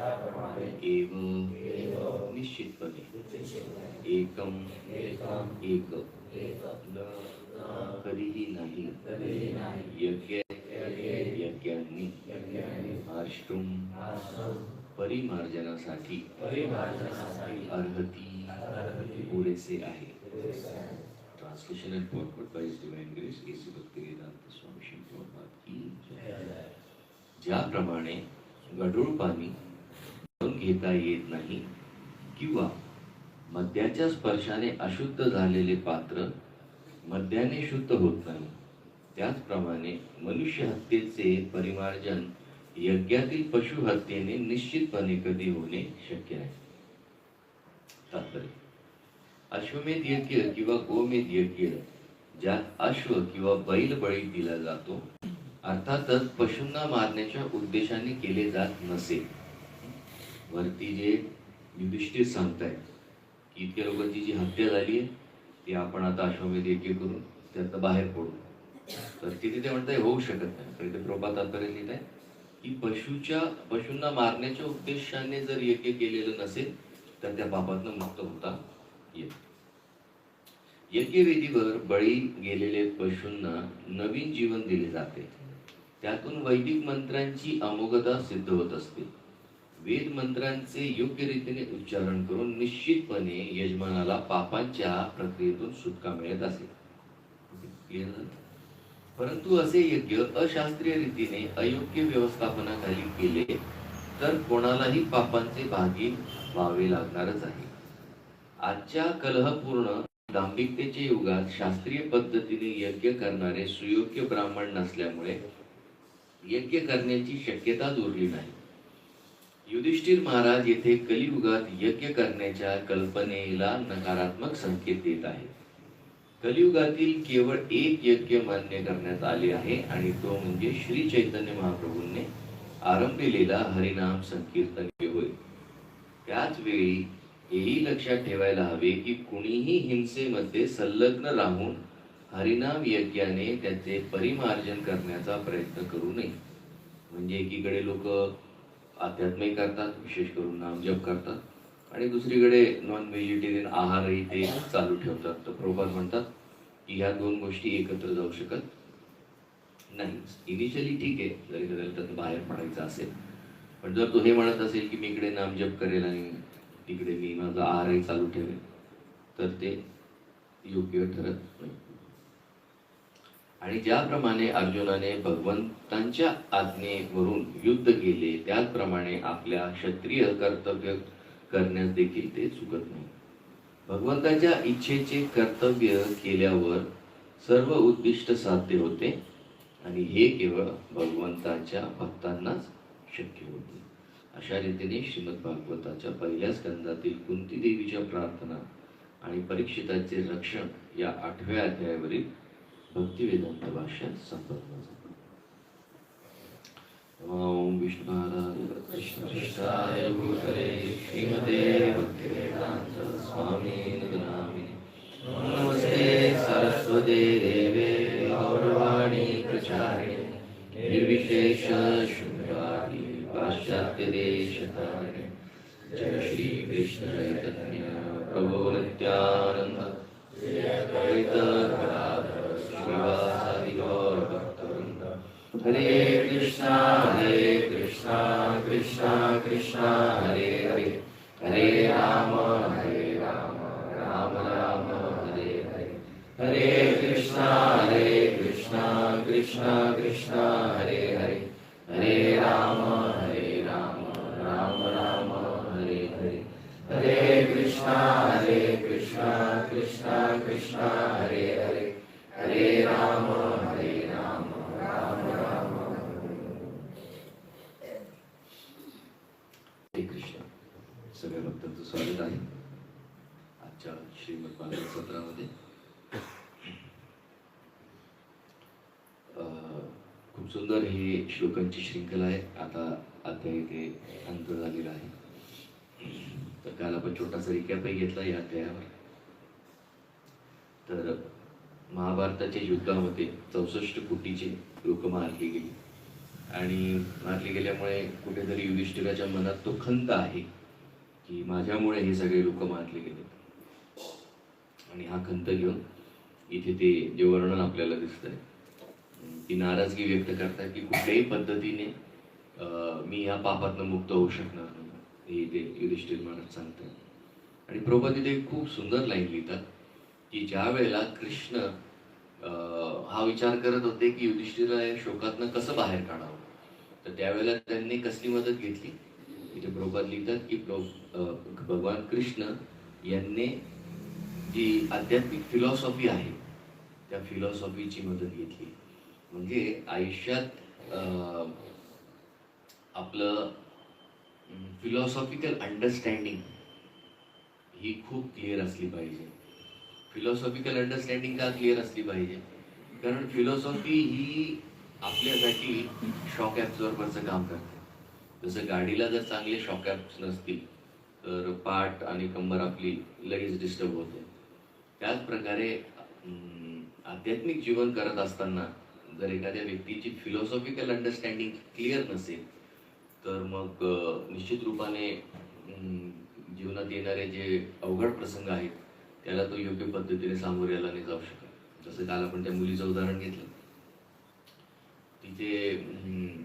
एव निश्चितपणे एकम एक न कधीही नाही यज्ञ यज्ञांनी आश्रम परिमार्जनासाठी अर्हती पुरेसे आहे. Translation and forward by divine grace A C Bhaktivedanta Swami शिंपी की जय. ज्याप्रमाणे गढूळ पाणी घेता येत नाही किंवा मद्याच्या स्पर्शाने अशुद्ध झालेले पात्र मद्याने शुद्ध होत नाही, त्याचप्रमाणे मनुष्य हत्येचे परिमार्जन यज्ञातील पशु हत्येने निश्चितपणे कधी होणे शक्य नाही. तात्पर्य: अश्वमेध यज्ञ किंवा गोमेध यज्ञ ज्यात अश्व किंवा बैल बळी दिला जातो, अर्थातच पशूंना मारण्याच्या उद्देशाने केले जात नसेल. वरती जे युधिष्ठिर सांगतायत की इतक्या लोकांची जी हत्या झाली आहे ती आपण आता अश्वमेध यज्ञ करून त्यातनं बाहेर पडू, तर तिथे ते म्हणताय होऊ शकत नाही. तर इथे प्रभा तात्पर्य लिहित आहे की पशूंना मारण्याच्या उद्देशाने जर यज्ञ केलेलं नसेल तर त्या पापातनं मुक्त होता येत. यज्ञवेदीवर बळी गेलेले पशूंना नवीन जीवन दिले जाते. त्यातून वैदिक मंत्रांची अमोघता सिद्ध होत असते. वेद मंत्रांचे योग्य रीतीने उच्चारण करून निश्चितपणे यजमानाला पापांच्या प्रक्रियेतून सुटका मिळत असे. परंतु असे यज्ञ अशास्त्रीय रीतीने अयोग्य व्यवस्थापनाखाली केले तर कोणालाही पापांचे भागी व्हावे लागणारच आहे. आजच्या कलहपूर्ण दांभिकतेच्या युगात शास्त्रीय पद्धतीने यज्ञ करणारे सुयोग्य ब्राह्मण नसल्यामुळे यज्ञ करण्याची शक्यताच उरली नाही. युधिष्ठिर महाराज येथे कलियुगात यज्ञ करण्याच्या कल्पनेला नकारात्मक संकेत देत आहेत. कलियुगातील केवळ एक यज्ञ मान्य करण्यात आले आहे आणि तो म्हणजे श्री चैतन्य महाप्रभूंनी आरंभिलेला हरिनाम संकीर्तन होय. त्याच वेळी हेही लक्षात ठेवायला हवे की कुणीही हिंसेमध्ये संलग्न राहून हरिनाम यज्ञाने त्याचे परिमार्जन करण्याचा प्रयत्न करू नये. म्हणजे एकीकडे लोक आध्यात्मिक करतात, विशेष करून नामजप करतात, आणि दुसरीकडे नॉन व्हेजिटेरियन आहारही ते चालू ठेवतात. तर प्रभुपाद म्हणतात की ह्या दोन गोष्टी एकत्र जाऊ शकत नाही. इनिशियली ठीक आहे जरी कदाचित त्यातून बाहेर पडायचं असेल, पण जर तो हे म्हणत असेल की मी इकडे नामजप करेल आणि तिकडे मी माझा आहारही चालू ठेवेल तर ते योग्य ठरत नाही. आणि ज्याप्रमाणे अर्जुनाने भगवंतांच्या आज्ञेवरून युद्ध केले त्याचप्रमाणे आपल्या क्षत्रिय कर्तव्य करण्यास देखील ते चुकत नाही. भगवंताच्या इच्छेचे कर्तव्य केल्यावर सर्व उद्दिष्ट साध्य होते आणि हे केवळ भगवंताच्या भक्तांनाच शक्य होते. अशा रीतीने श्रीमद भागवताच्या पहिल्या स्कंदातील कुंती देवीच्या प्रार्थना आणि परीक्षिताचे रक्षण या 8व्या अध्यायावरील भक्तिवेदांत भाष्य संपन्न झाले. ओम विष्णुपादाय कृष्णाय भूतले श्रीमते भक्तिवेदांत स्वामिने नामिने नमस्ते सरस्वते देवे गौरवाणी प्रचारिणे निर्विशेष शून्यवादी पाश्चात्य देशतारिणे. जय श्री कृष्ण चैतन्य प्रभु नित्यानंद जय अद्वैत गदाधर श्रीवासादि गौर भक्तवृंद. हरे कृष्णा कृष्णा कृष्णा हरे हरे, हरे राम राम राम हरे हरे. हरे कृष्णा कृष्णा कृष्णा हरे हरे, हरे राम राम राम हरे हरे. हरे कृष्णा कृष्णा कृष्णा हरे हरे, हरे राम राम राम हरे कृष्ण. सगळ्या भक्तांचं स्वागत आहे आजच्या श्रीमद भागवत सत्रामध्ये. खूप सुंदर ही श्लोकांची श्रृंखला आहे. आता अध्याय ते अंत झालेला आहे. तर काल आपण छोटासा रिकॅपही घेतला या अध्यायावर. तर महाभारताच्या युद्धामध्ये 64 कोटीचे लोक मारली गेली आणि मारले गेल्यामुळे कुठेतरी युधिष्ठिराच्या मनात तो खंत आहे की माझ्यामुळे हे सगळे लोक मारले गेले. आणि हा खंत घेऊन इथे ते जे वर्णन आपल्याला दिसतंय ती नाराजगी व्यक्त करतात की कुठल्याही पद्धतीने मी या पापातनं मुक्त होऊ शकणार नाही हे ते युधिष्ठिर महाराज सांगतात. आणि प्रभुपाद तिथे एक खूप सुंदर लाईन लिहितात की ज्या वेळेला कृष्ण हा विचार करत होते की युधिष्ठिरला या शोकातनं कसं बाहेर काढावं, तर त्यावेळेला त्यांनी कसली मदत घेतली. इथे प्रभुपाद लिहितात की भगवान कृष्ण यांनी जी आध्यात्मिक फिलॉसॉफी आहे त्या फिलॉसॉफीची मदत घेतली. म्हणजे आयुष्यात आपलं फिलॉसॉफिकल अंडरस्टँडिंग ही खूप क्लिअर असली पाहिजे. फिलॉसॉफिकल अंडरस्टँडिंग का क्लिअर असली पाहिजे, कारण फिलॉसॉफी ही आपल्यासाठी शॉक ॲब्झॉर्बरचं काम करते. जसं गाडीला जर चांगले शॉक ॲब्स नसतील तर पाठ आणि कंबर आपली लगेच डिस्टर्ब होते. त्याच प्रकारे आध्यात्मिक जीवन करत असताना जर एखाद्या व्यक्तीची फिलॉसॉफिकल अंडरस्टँडिंग क्लिअर नसेल तर मग निश्चित रूपाने जीवनात येणारे जे अवघड प्रसंग आहेत त्याला तो योग्य पद्धतीने सामोऱ्याला नाही जाऊ शकत. जसं काल आपण त्या मुलीचं उदाहरण घेतलं,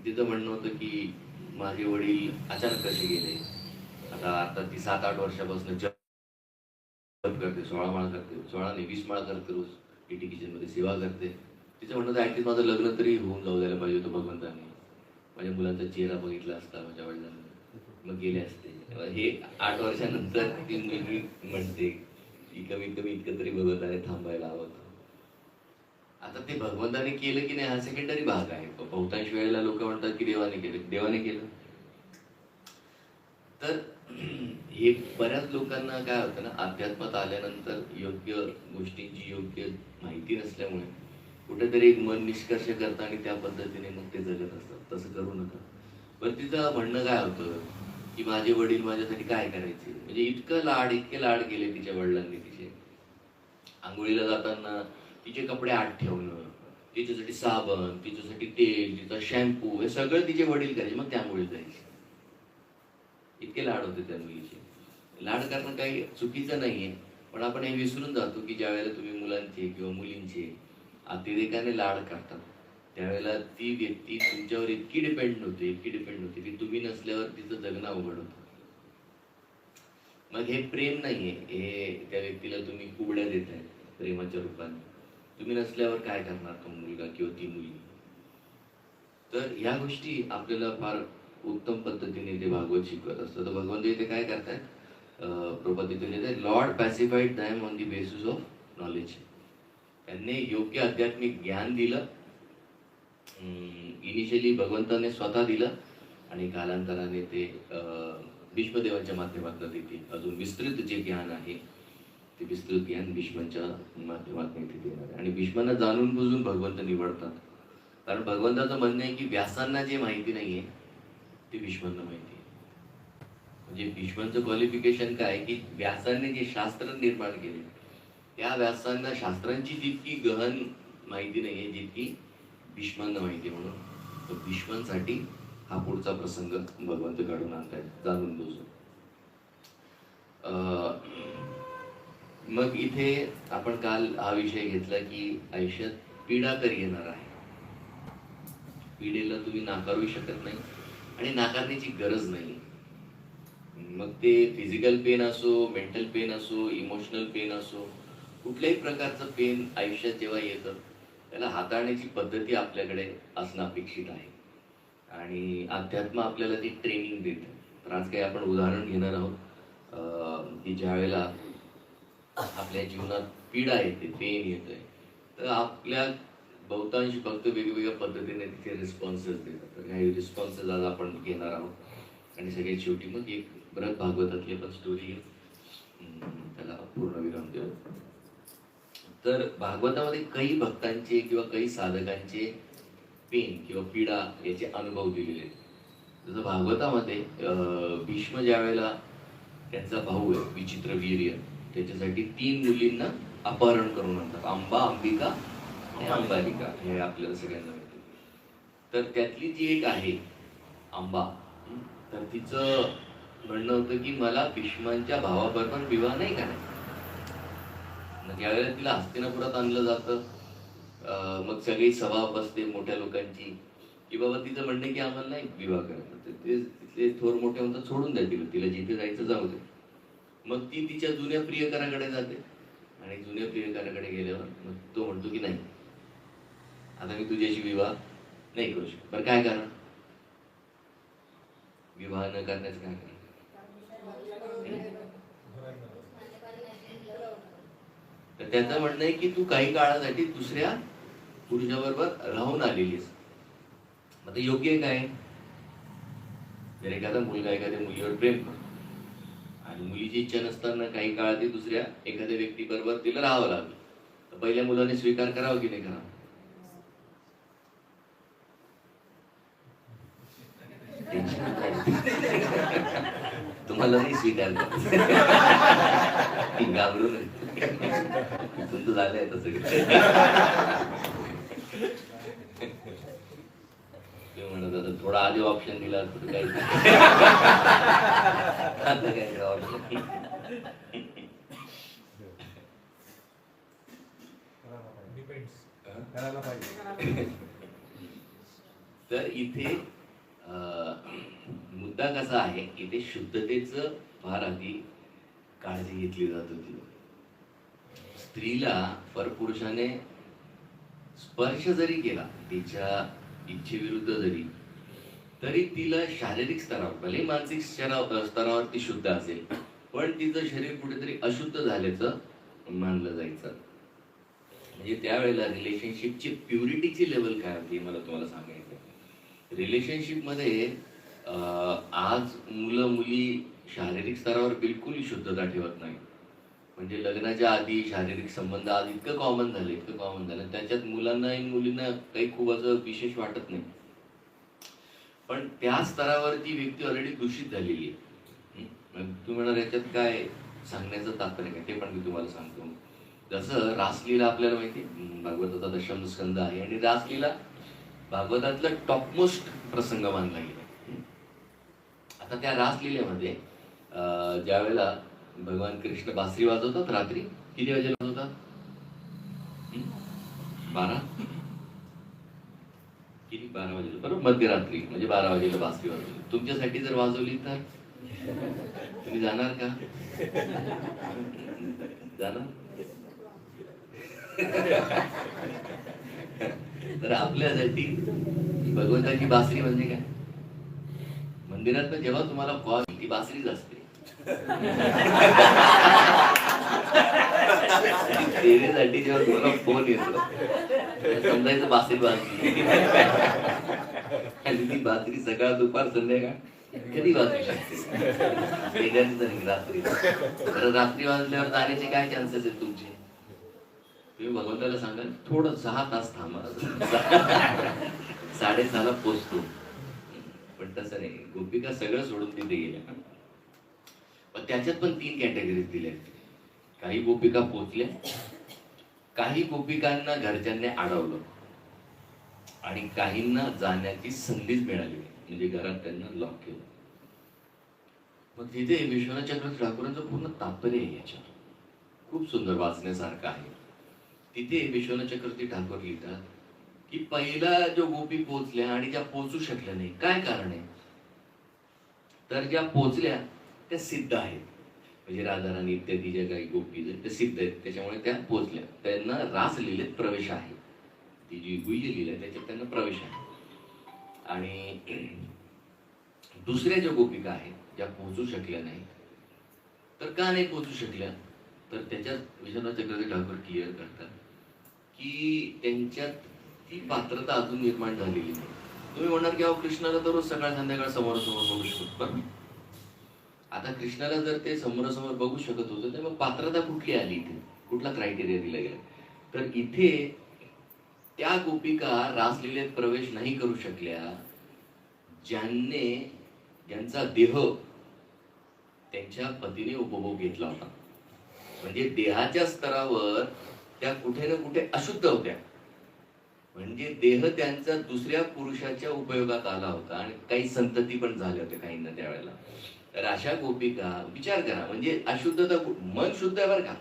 तिचं म्हणणं होतं की माझे वडील अचानक कसे गेले. आता ती 7-8 वर्षापासून जप करते, 16 माळा करते, 16 नाही 20 माळा करते, रोज टीटी किचनमध्ये सेवा करते. तिचं म्हणणं होतं ॲटलीस्ट माझं लग्न तरी होऊन जाऊ द्यायला पाहिजे होतं भगवंताने, माझ्या मुलांचा चेहरा बघितला असता माझ्या वडिलांनी, मग गेले असते. हे 8 वर्षानंतर ती मुलगी म्हणते की कमीत कमी इतकं तरी भगवंताने थांबायला हवं. आता ते भगवंताने केलं की नाही हा सेकंडरी भाग आहे. बहुतांश वेळेला लोक म्हणतात की देवाने केलं. तर हे बऱ्याच लोकांना काय होतं ना, अध्यात्मात आल्यानंतर योग्य गोष्टींची योग्य माहिती नसल्यामुळे कुठेतरी एक मन निष्कर्ष करतं आणि त्या पद्धतीने मग ते जगत असतात. तसं करू नका. पण तिचं म्हणणं काय होतं की माझे वडील माझ्यासाठी काय करायचे, म्हणजे इतके लाड केले तिच्या वडिलांनी. तिचे आंघोळीला जाताना तिचे कपडे आत ठेवणं, तिच्यासाठी साबण, तिच्यासाठी तेल, तिचा शॅम्पू, हे सगळं तिचे वडील करायचे. मग त्यामुळे जायचे. इतके लाड होते त्या मुलीचे. लाड करणं काही चुकीचं नाहीये, पण आपण हे विसरून जातो की ज्या वेळेला तुम्ही मुलांचे किंवा मुलींचे अतिरेकाने लाड करतात त्यावेळेला ती व्यक्ती तुमच्यावर इतकी डिपेंड होते की तुम्ही नसल्यावर तिचं जगणं अवघड होतं. मग हे प्रेम नाहीये, हे त्या व्यक्तीला तुम्ही कुबड्या देताय प्रेमाच्या रूपाने. तुम्ही नसल्यावर काय करणार तो मुलगा किंवा ती मुलगी. तर ह्या गोष्टी आपल्याला फार उत्तम पद्धतीने ते भागवत शिकवत असतात. तर भगवंत इथे काय करतायत, प्रभुपाद इथे लिहितात, lord pacified them on the basis of knowledge. त्यांनी योग्य आध्यात्मिक ज्ञान दिलं. इनिशियली भगवंताने स्वतः दिलं आणि कालांतराने ते भीष्मदेवांच्या माध्यमातून देतील. अजून विस्तृत जे ज्ञान आहे ते विस्तृत ज्ञान भीष्मांच्या माध्यमातून इथे देणार आहे. आणि भीष्मांना जाणून बुजून भगवंत निवडतात, कारण भगवंताचं म्हणणं आहे की व्यासांना जे माहिती नाहीये ते भीष्मांना माहिती आहे. म्हणजे भीष्मांचं क्वालिफिकेशन काय की व्यासांनी जे शास्त्र निर्माण केले त्या व्यासांना शास्त्रांची जितकी गहन माहिती नाहीये जितकी भीष्मांना माहिती आहे. म्हणून भीष्मांसाठी हा पुढचा प्रसंग भगवंत काढून आणतायत जाणून बुजून. मग इथे आपण काल हा विषय घेतला की आयुष्यात पीडा तर येणार आहे. पीडेला तुम्ही नाकारू शकत नाही आणि नाकारण्याची गरज नाही. मग ते फिजिकल पेन असो, मेंटल पेन असो, इमोशनल पेन असो, कुठल्याही प्रकारचं पेन आयुष्यात जेव्हा येतं त्याला हाताळण्याची पद्धती आपल्याकडे असणं अपेक्षित आहे. आणि अध्यात्म आपल्याला ती ट्रेनिंग देतं. तर आज काही आपण उदाहरण घेणार आहोत की ज्या वेळेला आपल्या जीवनात पीडा येते, पेन येतंय, तर आपल्या बहुतांश भक्त वेगवेगळ्या पद्धतीने तिथे रिस्पॉन्सेस देतात. तर काही रिस्पॉन्सेस आज आपण घेणार आहोत आणि सगळ्यात शेवटी मग एक बृहद भागवतातली पण स्टोरी त्याला पूर्ण विराम देऊ. तर भागवतामध्ये काही भक्तांचे किंवा काही साधकांचे पेन किंवा पीडा याचे अनुभव दिलेले आहेत. जसं भागवतामध्ये भीष्म ज्या वेळेला त्यांचा भाऊ आहे विचित्र वीर्य त्याच्यासाठी 3 मुलींना अपहरण करून आणतात. अंबा, अंबिका आणि अंबालिका हे आपल्याला सगळ्यांना माहिती. तर त्यातली जी एक आहे आंबा, तर तिचं म्हणणं होतं की मला भीष्मांच्या भावाबरोबर विवाह नाही करायचा. मग ज्यावेळेला तिला हस्तिनापुरात आणलं जातं, मग सगळी सभा बसते मोठ्या लोकांची की बाबा तिचं म्हणणं की आम्हाला नाही विवाह करायचा. ते तिथले थोर मोठे म्हणतात सोडून द्या तिला, तिला जिथे जायचं जाऊ दे. मग ती तिच्या जुन्या प्रियकराकडे जाते आणि जुन्या प्रियकराकडे गेल्यावर मग तो म्हणतो की नाही, आता मी तुझ्याशी विवाह नाही करू शकत. बरं काय कारण? विवाह न करण्याचं काय कारण? तर त्याचं म्हणणं आहे की तू काही काळासाठी दुसऱ्या पुरुषाबरोबर राहून आलेलीस. मग ते योग्य आहे काय? जर एखादा मुलगा एखाद्या मुलीवर प्रेम करतो आणि मुलीची इच्छा नसताना काही काळ ती दुसऱ्या एखाद्या व्यक्तीबरोबर तिला राहावं लागलं, तर पहिल्या मुलाने स्वीकार करावा की नाही करावा? तुम्हाला नाही स्वीकार घाबरू नये, तुमचं झालंय तसं. म्हणत आता थोडा आधी ऑप्शन दिला कुठे काही आता काय ऑप्शन. तर इथे मुद्दा कसा आहे, इथे शुद्धतेचं फार आधी काळजी घेतली जात होती. स्त्रीला परपुरुषाने स्पर्श जरी केला तिच्या इच्छेविरुद्ध जरी, तरी तिला शारीरिक स्तरावर, भले मानसिक स्तरावर ती शुद्ध असेल, पण तिचं शरीर कुठेतरी अशुद्ध झाल्याचं मानलं जायचं. म्हणजे त्यावेळेला रिलेशनशिपची प्युरिटीची लेवल काय होती मला तुम्हाला सांगायचं. रिलेशनशिपमध्ये आज मुलं मुली शारीरिक स्तरावर बिलकुल शुद्धता ठेवत नाही. म्हणजे लग्नाच्या आधी शारीरिक संबंध आज इतकं कॉमन झालं, त्याच्यात मुलांना आणि मुलींना काही खूप असं विशेष वाटत नाही. पण त्या स्तरावर ती व्यक्ती ऑलरेडी दूषित झालेली आहे. तुम्ही म्हणणार याच्यात काय सांगण्याचं तात्पर्य काय, ते पण मी तुम्हाला सांगतो. जसं रासलीला आपल्याला माहिती, भागवताचा दशम स्कंद आहे आणि रासलीला भागवतातला टॉपमोस्ट प्रसंग मानला गेला. आता त्या रासलीलेमध्ये ज्या वेळेला भगवान कृष्ण बासरी वाजवतात रात्री, किती वाजेला वाजवतात? 12 किती? 12 वाजेला, बरोबर, मध्यरात्री म्हणजे 12 वाजेला बासरी वाजवली. तुमच्यासाठी जर वाजवली तर तुम्ही जाणार का? जाणार? तर आपल्यासाठी भगवंताची बासरी म्हणजे काय? मंदिरात जेव्हा तुम्हाला कॉल, ती बासरीच असते. सेवेसाठी जेव्हा तुम्हाला फोन येतो, समजायचं बासरी वाजली. आणि ती बासरी सकाळ दुपार संध्याकाळ कधी वाजू शकते? रात्री. रात्री वाजल्यावर जाण्याचे काय चान्सेस आहेत तुमचे? तुम्ही भगवंताला सांगाल थोडं 6 तास थांबा, 6:30ला पोचतो. पण तसं नाही, गोपिका सगळं सोडून तिथे गेल्या. पण त्याच्यात पण 3 कॅटेगरीज दिल्या. काही गोपिका पोचल्या, काही गोपिकांना घरच्यांनी अडवलं आणि काहींना जाण्याची संधीच मिळाली, म्हणजे घरात त्यांना लॉक केलं. मग तिथे विश्वनाथ चक्रवर्ती ठाकूरांचं पूर्ण तात्पर्य आहे याच्यावर, खूप सुंदर वाचण्यासारखं आहे. तिथे विश्वनाथ चक्रवर्ती ठाकूर लिहितात की पहिला जो गोपी पोचल्या आणि ज्या पोचू शकल्या नाही, काय कारण आहे? तर ज्या पोचल्या त्या सिद्ध आहेत, म्हणजे राधाराणी इत्यादी ज्या काही गोपी त्या सिद्ध आहेत, त्याच्यामुळे त्या पोचल्या. त्यांना रासलीलेत प्रवेश आहे. ती जी गुह्य लीला त्याच्यात त्यांना प्रवेश आहे. आणि दुसऱ्या ज्या गोपिका आहेत ज्या पोहोचू शकल्या नाही, तर का नाही पोहोचू शकल्या? तर त्याच्यात विश्वनाथ चक्रवर्ती ठाकूर क्लिअर करतात की त्यांच्यात ती पात्रता अजून निर्माण झालेली नाही. तुम्ही म्हणणार की अहो कृष्णाला तर रोज सकाळ संध्याकाळ समोरासमोर बघू शकतो. पण आता कृष्णाला जर ते समोरासमोर बघू शकत होतं, तर मग पात्रता कुठली आली इथे? कुठला क्रायटेरिया दिला गेला? तर इथे त्या गोपिका रासलीलेत प्रवेश नाही करू शकल्या ज्यांचा देह त्यांच्या पतीने उपभोग घेतला होता. म्हणजे देहाच्या स्तरावर त्या कुठे ना कुठे अशुद्ध होत्या, म्हणजे देह त्यांचा दुसऱ्या पुरुषाच्या उपयोगात आला होता आणि काही संतती पण झाल्या होत्या काहींना त्यावेळेला. तर अशा गोपिका विचार करा, म्हणजे अशुद्धता, मन शुद्ध आहे बरं का,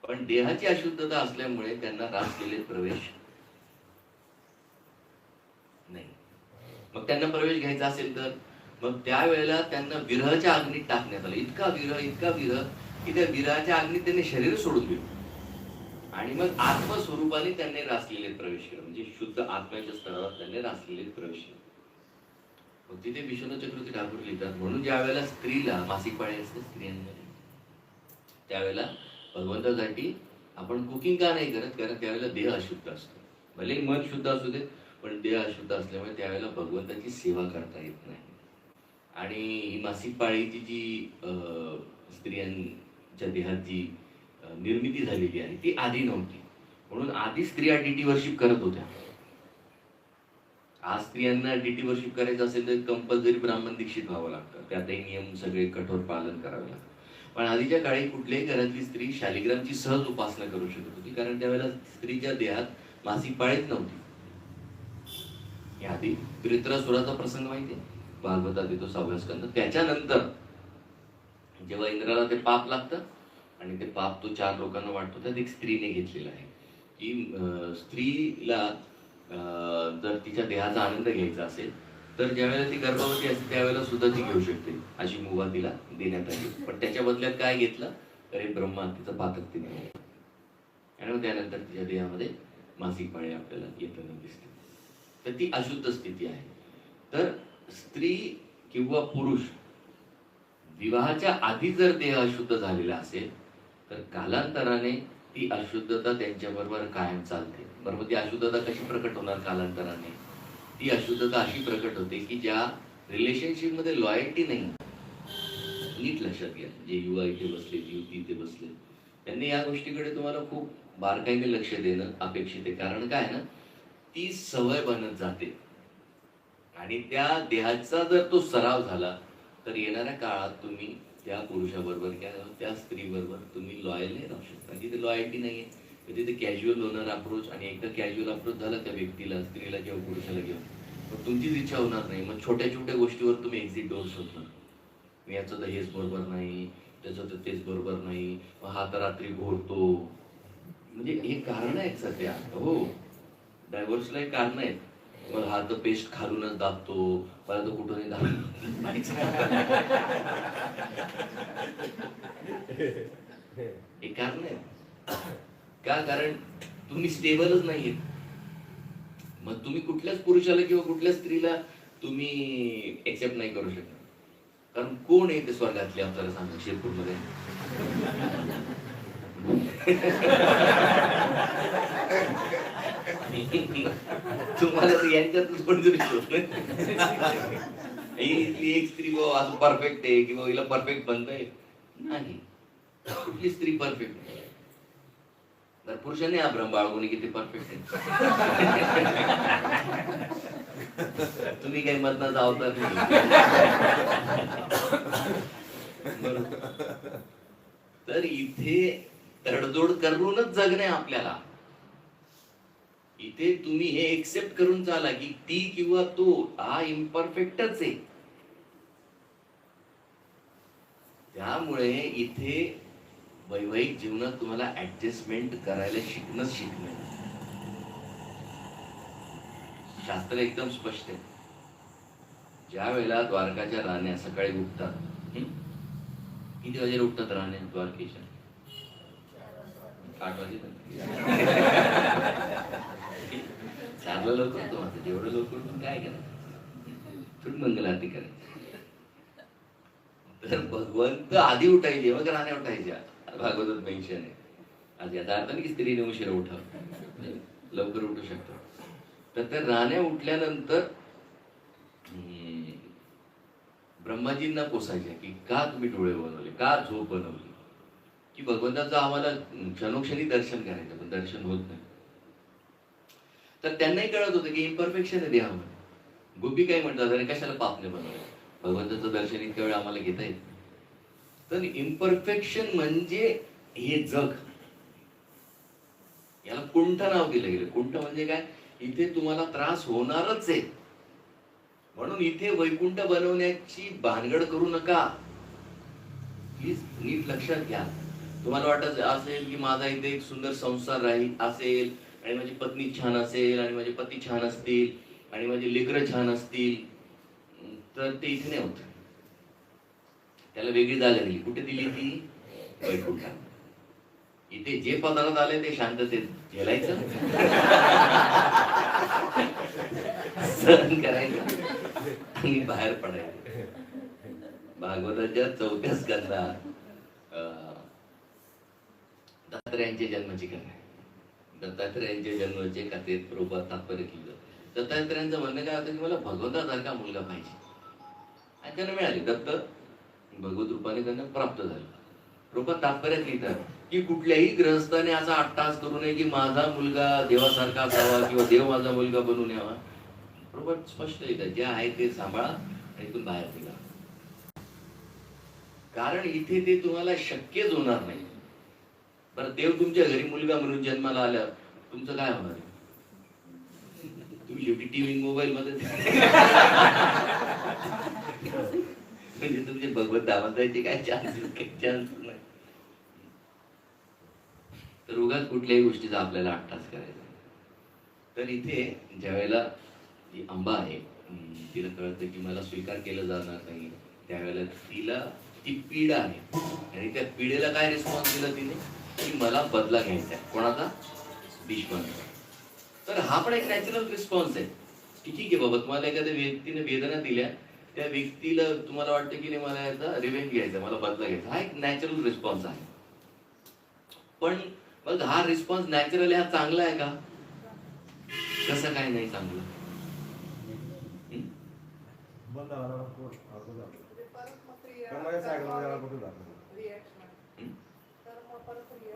पण देहाची अशुद्धता असल्यामुळे त्यांना रासलीलेत प्रवेश नाही. मग त्यांना प्रवेश घ्यायचा असेल तर मग त्यावेळेला त्यांना विरहाच्या अग्नीत टाकण्यात आलं. इतका विरह की त्या विरहाच्या अग्नीत त्यांनी शरीर सोडून दिलं आणि मग आत्मस्वरूपाने त्यांनी रासलीलेत प्रवेश केला. म्हणजे शुद्ध आत्म्याच्या स्तरावर त्यांनी रासलीलेत प्रवेश केला. मग तिथे विश्वनाथ चक्रवर्ती ठाकूर लिहितात, म्हणून ज्या वेळेला स्त्रीला मासिक पाळी असते स्त्रियांमध्ये, त्यावेळेला भगवंतासाठी आपण कुकिंग का नाही करत, कारण त्यावेळेला देह अशुद्ध असतो. भले मन शुद्ध असू दे, पण देह अशुद्ध असल्यामुळे त्यावेळेला भगवंताची सेवा करता येत नाही. आणि ही मासिक पाळीची जी स्त्रियांच्या देहात जी निर्मिती झालेली आहे ती आधी नव्हती. म्हणून आधी स्त्रिया डीटी वर्शिप करत होत्या. आज स्त्रियांना डीटी वर्शिप करायचं असेल तर कंपल्सरी ब्राह्मण दीक्षित व्हावं लागतं, त्यातही नियम सगळे कठोर पालन करावे लागतं. पण आधीच्या काळी कुठल्याही घरातली स्त्री शालिग्रामची सहज उपासना करू शकत होती, कारण त्यावेळेला स्त्रीच्या देहात मासिक पाळीच नव्हती. आधी त्रित्रासुराचा प्रसंग माहिती आहे, भागवतात येतो 6व्या स्कंद. त्याच्यानंतर जेव्हा इंद्राला ते पाप लागतं आणि ते पाप तो 4 लोकांना वाटतो, त्यात एक स्त्रीने घेतलेला आहे की स्त्रीला जर तिच्या देहाचा आनंद घ्यायचा असेल तर ज्यावेळेला ती गर्भवती असते त्यावेळेला सुद्धा ती घेऊ शकते, अशी मुभा तिला देण्यात आली. पण त्याच्या बदल्यात काय घेतलं, तर ब्रह्मा तिचं पातक तिने घेतलं आणि मग त्यानंतर तिच्या देहामध्ये मासिक पाळी आपल्याला येताना दिसते. तर ती अशुद्ध स्थिती आहे. तर स्त्री किंवा पुरुष विवाहाच्या आधी जर देह अशुद्ध झालेला असेल तर कालांतराने ती अशुद्धता त्यांच्याबरोबर कायम चालते. बरोबर, ती अशुद्धता कशी प्रकट होणार कालांतराने? ती अशुद्धता अशी प्रकट होते की ज्या रिलेशनशिप मध्ये लॉयल्टी नाही, नीट लक्षात घ्या, जे युवा इथे बसले, युवती इथे बसले, त्यांनी या गोष्टीकडे तुम्हाला खूप बारकाईने लक्ष देणं अपेक्षित आहे. कारण काय ना, ती सवय बनत जाते आणि त्या देहाचा जर तो सराव झाला तर येणाऱ्या काळात तुम्ही त्या पुरुषाबरोबर किंवा त्या स्त्रीबरोबर तुम्ही लॉयल नाही राहू शकता. तिथे लॉयल्टी नाहीये, तिथे कॅज्युअल होणार अप्रोच, आणि एकदा कॅज्युअल अप्रोच झाला त्या व्यक्तीला, स्त्रीला किंवा पुरुषाला घेऊन, मग तुमचीच इच्छा होणार नाही. मग छोट्या छोट्या गोष्टीवर तुम्ही एक्झिट डोअर शोधणार. मी याचं तर हेच बरोबर नाही, त्याचं तर तेच बरोबर नाही, मग हा तर रात्री घोरतो. म्हणजे हे कारण आहेत सध्या. हो, डायव्होर्सला हे कारण आहेत. मग हा तर पेस्ट खालूनच दाबतो, मला तो कुठूनही दाबतो. हे कारण आहे का? कारण तुम्ही स्टेबलच नाहीये. मग तुम्ही कुठल्याच पुरुषाला किंवा कुठल्या स्त्रीला तुम्ही एक्सेप्ट नाही करू शकत. कारण कोण आहे ते स्वर्गातले आपल्याला सांगा शिरपूर मध्ये? तुम्हाला यांच्यातच कोणतरी एक स्त्री असं परफेक्ट आहे किंवा हिला परफेक्ट बनताय नाही. कुठली स्त्री परफेक्ट नाही. तर पुरुषाने अभ्रम बाळगून किती परफेक्ट आहे. तुम्ही काही मधनाचा अवतार नाही. तर इथे तडजोड करूनच जगणे आपल्याला. इथे तुम्ही हे एक्सेप्ट करून चाला की ती किंवा तो हा इम्परफेक्टच आहे. त्यामुळे इथे वैवाहिक जीवनात तुम्हाला ऍडजस्टमेंट करायला शिकणंच शिकणं. शास्त्र एकदम स्पष्ट आहे. ज्या वेळेला द्वारकाच्या राण्या सकाळी उठतात, किती वाजेला उठतात राण्या द्वारकेच्या? 8 वाजे. 4ला लवकर उठतो. माझं जेवढं लवकर उठून काय करायचं, थोडी मंगल आरती करायची. तर भगवंत आधी उठायचे, मग राण्या उठायच्या. भागवतात मेन्शन आहे. आज याचा अर्थ नाही की स्त्रीने उशिरा उठावं, लवकर उठू शकतो. तर त्या राण्या उठल्यानंतर ब्रह्माजींना पोसायच्या की का तुम्ही डोळे बनवले, का झोप बनवली, की भगवंताचं आम्हाला क्षणोक्षणी दर्शन करायचं, पण दर्शन होत नाही. तर त्यांनाही कळत होतं की इम्परफेक्शन आहे देहामध्ये. गोपी काय म्हणतात, अरे कशाला पापने बनवलं, भगवंताचं दर्शन इतक्या वेळ आम्हाला घेता येत. तर इम्परफेक्शन म्हणजे हे जग. याला कुंठ नाव दिलं गेलं. कुंठ म्हणजे काय, इथे तुम्हाला त्रास होणारच आहे. म्हणून इथे वैकुंठ बनवण्याची भानगड करू नका. प्लीज नीट लक्षात घ्या. तुम्हाला वाटत असेल की माझा इथे एक सुंदर संसार राहील असेल आणि माझी पत्नी छान असेल आणि माझे पती छान असतील आणि माझे लेकरं छान असतील, तर ते इथे नाही होत. त्याला वेगळी जागा दिली. कुठे दिली ती? वैकुंठात. इथे जे पदार्थ आले ते शांततेत झेलायचं, सहन करायचं आणि बाहेर पडायचं. भागवताच्या 4थ्या स्कंदात दत्तात्रयांचे जन्माची कथा आहे. दत्तात्रयांच्या जन्माचे कथेत प्रभुपाद तात्पर्य केलं. दत्तात्रयांचं म्हणणं काय होतं की मला भगवंतासारखा मुलगा पाहिजे. आणि त्यांना मिळाले. दत्त भगवत रूपाने त्यांना प्राप्त झालं. प्रभुपाद तात्पर्यात लिहितात की कुठल्याही ग्रहस्थाने असा अट्टास करू नये की माझा मुलगा देवासारखा असावा किंवा देव माझा मुलगा बनून यावा. प्रभुपाद स्पष्ट लिहितात, जे आहे ते सांभाळा आणि इथून बाहेर निघा. कारण इथे ते तुम्हाला शक्यच होणार नाही. बरं, देव तुमच्या घरी मुलगा म्हणून जन्माला आल्यावर तुमचं काय होणार? तुम्ही शेवटी टीव्ही मोबाईल मध्ये म्हणजे तुमचे भगवत दामोदराचे काय चान्स नाही. तर उगाच कुठल्याही गोष्टीचा आपल्याला अट्टास करायचा. तर इथे ज्या वेळेला जी अंबा आहे तिला कळतं की मला स्वीकार केलं जाणार नाही, त्यावेळेला तिला ती पीडा आहे आणि त्या पीडेला काय रिस्पॉन्स दिला तिने की मला बदला घ्यायचा आहे. कोणाचा? भीष्माचा. तर हा पण एक नॅचरल रिस्पॉन्स आहे की ठीक आहे बाबा, तुम्हाला एखाद्या व्यक्तीने वेदना दिल्या, त्या व्यक्तीला तुम्हाला वाटतं की नाही मला याचा रिव्हेंज घ्यायचा, मला बदला घ्यायचा. हा एक नॅचरल रिस्पॉन्स आहे. पण मग हा रिस्पॉन्स नॅचरल हा चांगला आहे का? कसं काय नाही चांगलं?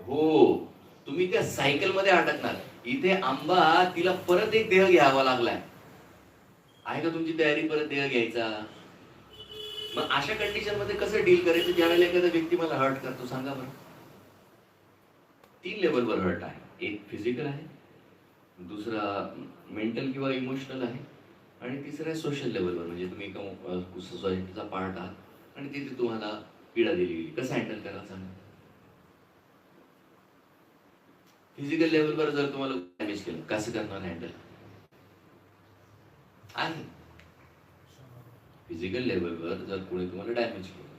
हो, तुम्ही त्या सायकल मध्ये अडकणार. इथे आंबा तिला परत एक देह घ्यावा लागलाय. आहे का तुमची तयारी परत देह घ्यायचा? मग अशा कंडिशन मध्ये कसं डील करायचं ज्यावेळेला एखादा व्यक्ती मला हर्ट करतो? सांगा बरं. 3 लेवलवर हर्ट आहे. एक फिजिकल आहे, दुसरा मेंटल किंवा इमोशनल आहे आणि तिसरा आहे सोशल लेवलवर. म्हणजे तुम्ही एका सोसायटीचा पार्ट आहात आणि तिथे तुम्हाला पीडा दिली गेली. कसं हँडल करायला सांगा? फिजिकल लेवलवर जर तुम्हाला डॅमेज केलं, कसं करणार हँडल? आहे फिजिकल लेवलवर जर कोणी तुम्हाला डॅमेज केलं,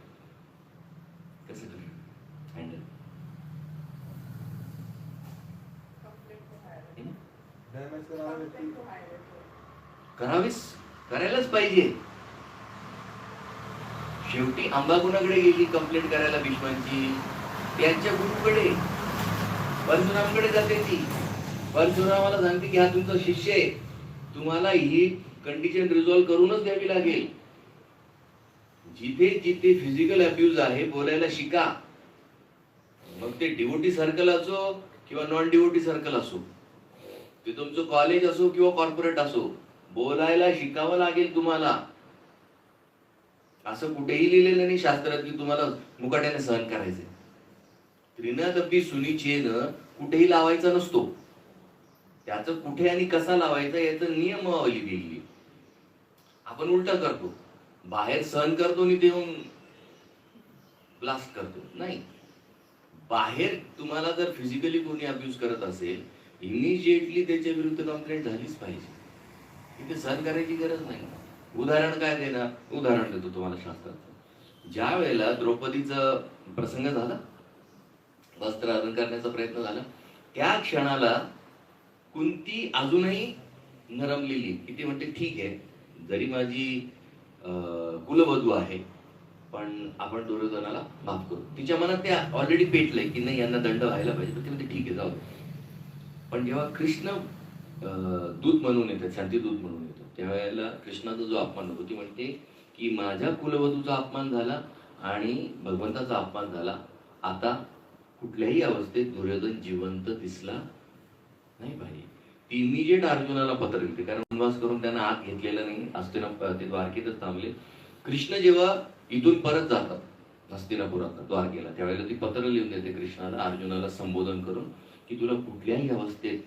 कसं करणार हँडल? करायलाच पाहिजे. शेवटी आंबा कुणाकडे गेली कंप्लेंट करायला? भीष्मांची. त्यांच्या गुरुकडे परशुरामकडे जाते ती. परशुरामाला सांगते की हा तुमचा शिष्य आहे, तुम्हाला ही कंडिशन रिझॉल्व्ह करूनच द्यावी लागेल. जिथे जिथे फिजिकल अब्यूज आहे बोलायला शिका. मग ते डिवोटी सर्कल असो किंवा नॉन डिवोटी सर्कल असो, ते तुमचं कॉलेज असो किंवा कॉर्पोरेट असो, बोलायला शिकावं लागेल तुम्हाला. असं कुठेही लिहिलेलं नाही शास्त्रात की तुम्हाला मुकाट्याने सहन करायचंय. त्रिनदपी सुनिचेन कुठेही लावायचा नसतो. त्याचं कुठे आणि कसा लावायचा याचं नियमावली दिली. आपण उलटा करतो, बाहेर सहन करतो आणि ते येऊन ब्लास्ट करतो. नाही, बाहेर तुम्हाला जर फिजिकली कोणी अब्यूज करत असेल, इमिजिएटली त्याच्या विरुद्ध कंप्लेंट झालीच पाहिजे. इथे सहन करायची गरज नाही. उदाहरण काय देणार? उदाहरण देतो तुम्हाला शास्त्राचं. ज्या वेळेला द्रौपदीचा प्रसंग झाला, वस्त्र हरण करण्याचा प्रयत्न झाला, त्या क्षणाला कुंती अजूनही नरमलेली की ती म्हणते ठीक आहे, जरी माझी कुलवधू आहे पण आपण दुर्योधनाला माफ करू. तिच्या मनात ते ऑलरेडी पेटलंय की नाही यांना दंड व्हायला पाहिजे. ती म्हणते ठीक आहे जाऊ. पण जेव्हा कृष्ण दूत म्हणून येतात, शांतीदूत म्हणून येतो, त्यावेळेला कृष्णाचा जो अपमान होतो, ती म्हणते की माझ्या कुलवधूचा अपमान झाला आणि भगवंताचा अपमान झाला, आता कुठल्याही अवस्थेत दुर्योधन जिवंत दिसला नाही पाहिजे. ती इमिजिएट अर्जुनाला पत्र लिहिते, कारण वनवास करून त्यांना आत घेतलेलं नाही. ते द्वारकेतच थांबले. कृष्ण जेव्हा इथून परत जातात हस्तिनापुरात द्वारकेला, त्यावेळेला ती पत्र लिहून देते कृष्णाला, अर्जुनाला संबोधन करून की तुला कुठल्याही अवस्थेत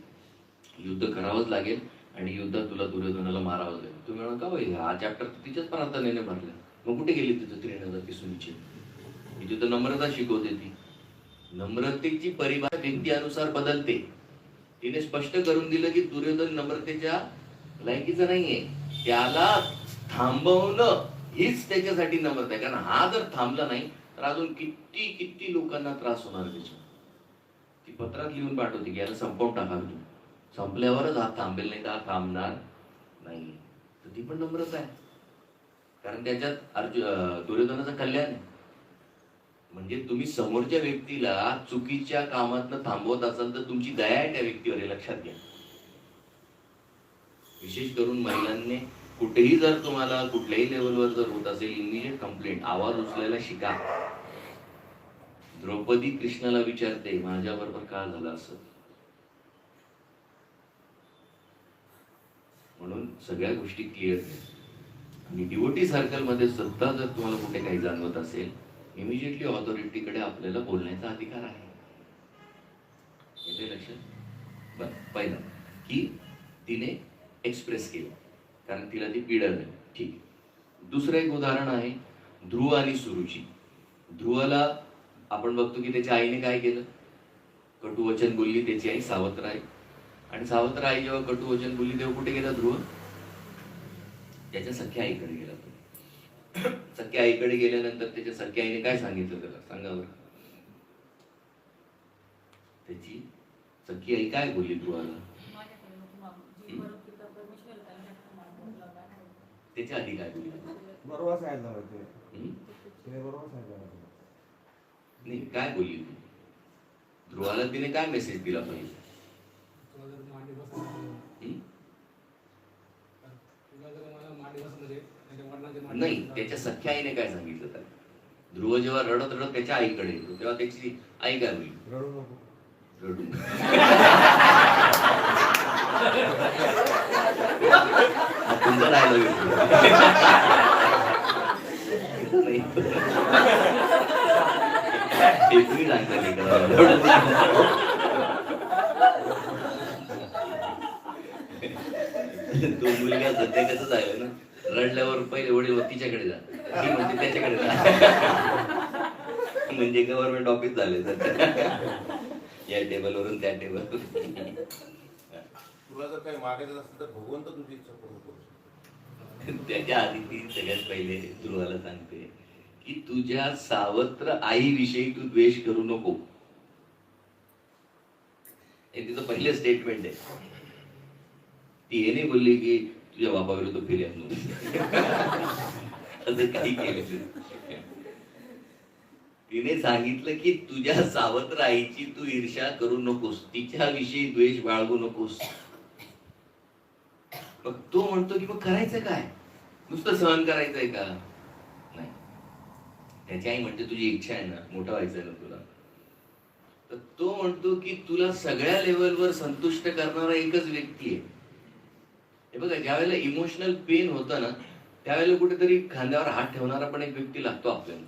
युद्ध करावंच लागेल आणि युद्धात तुला दुर्योधनाला मारावं लागेल. तुम्ही म्हणा का बाई हा चॅप्टर तिच्याच प्रार्थनेने भरला. मग कुठे गेली तुझं 3,000 सुनीची? तिथे तर नम्रता शिकवते. ती नम्रतेची परिभाषा व्यक्तीनुसार बदलते. तिने स्पष्ट करून दिलं की दुर्योधन नम्रतेच्या लायकीचं नाहीये. त्याला थांबवणं हीच त्याच्यासाठी नम्रता आहे. कारण हा जर थांबला नाही तर अजून किती किती लोकांना त्रास होणार त्याच्या. ती पत्रात लिहून पाठवते की याला संपवून टाका, तुम्ही संपल्यावरच हा थांबेल, नाही तर हा थांबणार नाही. तर ती पण नम्रता आहे. कारण त्याच्यात दुर्योधनाचं कल्याण आहे. म्हणजे तुम्ही समोरच्या व्यक्तीला चुकीच्या कामातनं थांबवत असाल तर तुमची दया आहे त्या व्यक्तीवर, हे लक्षात घ्या. विशेष करून महिलांनी कुठेही जर तुम्हाला कुठल्याही लेवलवर जर होत असेल इमिजिएट कंप्लेंट, आवाज उचलायला शिका. द्रौपदी कृष्णाला विचारते माझ्याबरोबर का झालं असं. म्हणून सगळ्या गोष्टी क्लिअर आहेत. आणि डिवोटी सर्कल मध्ये सुद्धा जर तुम्हाला कुठे काही जाणवत असेल, इमिजिएटली ऑथॉरिटीकडे आपल्याला बोलण्याचा अधिकार आहे. येते लक्षात? बर, पहिलं की तिने एक्सप्रेस केलं कारण तिला ती पीडा झाली. ठीक. दुसरं एक उदाहरण आहे ध्रुव आणि सुरुची. ध्रुवाला आपण बघतो की त्याच्या आईने काय केलं, कटुवचन बोलली त्याची आई सावत्र. आणि सावत्र आई जेव्हा कटुवचन बोलली तेव्हा कुठे गेला ध्रुव? त्याच्या सख्या आईकडे गेला. तो सख्या आईकडे गेल्यानंतर त्याच्या सख्या आईने काय सांगितलं त्याला, सांगा बरं. त्याची सख्खी आई काय बोलली ध्रुवाला? त्याच्या आधी काय बोलली? नाही, काय बोलली तू ध्रुवाला? तिने काय मेसेज दिला पाहिजे? नाही, त्याच्या सख्या आईने काय सांगितलं त्याला? ध्रुव जेव्हा रडत रडत त्याच्या आईकडे येतो तेव्हा त्याची आई काय बोलली? रडू नको. रडू तुमचा डायलॉग तुम्ही तो मुलगा सध्या कसं झालं ना, रडल्यावर पहिले वडील तिच्याकडे जा, ती म्हणजे त्याच्याकडे जा. म्हणजे गव्हर्नमेंट ऑफिस झाले या टेबलवरून त्या टेबलवरून. तुला जर काही मागायचं असेल तर भगवंत तुझी इच्छा पूर्ण करू शकतो. त्याच्या आधी ती सगळ्यात पहिले ध्रुवाला सांगते की तुझ्या सावत्र आईविषयी तू द्वेष करू नको. हे तिचं पहिलं स्टेटमेंट आहे. ती हे नाही बोलली की तुझ्या बापाविरुद्ध फिर्याद नव्हती असं काही केलं. तिने सांगितलं की तुझ्या सावत्र आईची तू ईर्ष्या करू नकोस, तिच्याविषयी द्वेष बाळगू नकोस. मग तो म्हणतो की मग करायचं काय, नुसतं सहन करायचंय का? नाही. त्याची आई म्हणते तुझी इच्छा आहे ना, मोठा व्हायचंय ना तुला, तर तो म्हणतो की तुला सगळ्या लेवलवर संतुष्ट करणारा एकच व्यक्ती आहे. हे बघा, ज्या वेळेला इमोशनल पेन होतं ना त्यावेळेला कुठेतरी खांद्यावर हात ठेवणारा पण एक व्यक्ती लागतो आपल्याला.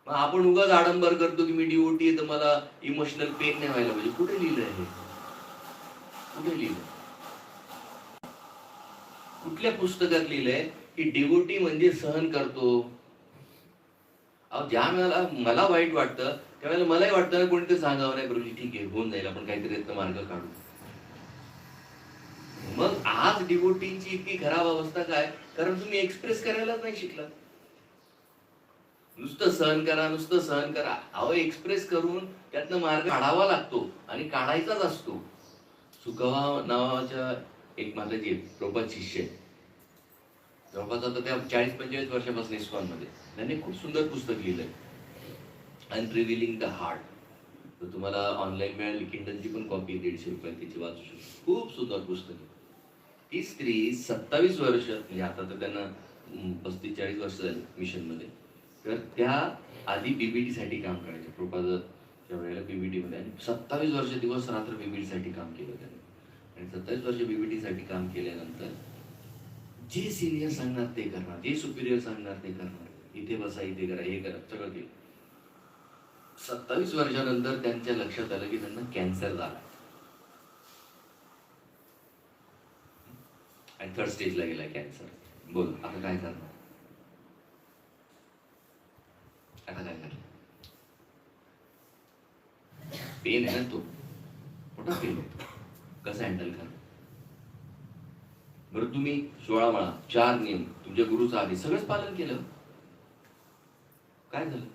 मग आपण उगाच आडंबर करतो की मी डिवोटी आहे तर मला इमोशनल पेन नाही व्हायला पाहिजे. कुठे लिहिलं आहे? कुठे लिहिलं? कुठल्या पुस्तकात लिहिलंय की डिवोटी म्हणजे सहन करतो? अहो, ज्या वेळेला मला वाईट वाटतं त्यावेळेला मलाही वाटतं ना कोणीतरी सांगावं नाही गुरुजी ठीक आहे होऊन जाईल, आपण काहीतरी मार्ग काढू. मग आज डिवोटींची इतकी खराब अवस्था काय? कारण तुम्ही एक्सप्रेस करायलाच नाही शिकलात. नुसतं सहन करा, नुसतं सहन करा. अहो, एक्सप्रेस करून त्यातनं मार्ग काढावा लागतो आणि काढायचाच असतो. सुखवा नावाच्या एक माझे जे प्रभुपाद शिष्य आहे, जवळपास आता त्या 40-45 वर्षापासून इस्कॉनमध्ये, त्यांनी खूप सुंदर पुस्तक लिहिलंय अनरिव्हिलिंग द हार्ट. तर तुम्हाला ऑनलाईन मिळाली, किंडलची पण कॉपी 150 रुपयात त्याची, वाचू शकतो. खूप सुंदर पुस्तक आहे. ती स्त्री 27 वर्ष, म्हणजे आता तर त्यांना 35-40 वर्ष झाली मिशन मध्ये, तर त्या आधी बीबीटी साठी काम करायचे प्रभुपादाच्या वेळेला बीबीटी मध्ये, आणि 27 वर्ष दिवस रात्र बीबीटी साठी काम केलं त्यांनी. आणि 27 वर्ष बीबीटी साठी काम केल्यानंतर जे सिनियर सांगणार ते करणार, जे सुपिरियर सांगणार ते करणार, इथे बसा, इथे करा, हे करा, सगळं केलं. 27 वर्षानंतर त्यांच्या लक्षात आलं की त्यांना कॅन्सर झाला. आणि 3rd स्टेजला गेला कॅन्सर. बोल आता काय करणार? आता काय करणार? पेन आहे ना, तो मोठा पेन आहे. कसं हँडल करणार? बरं तुम्ही 16 माळा 4 नियम तुमच्या गुरुचं आधी सगळंच पालन केलं, काय झालं?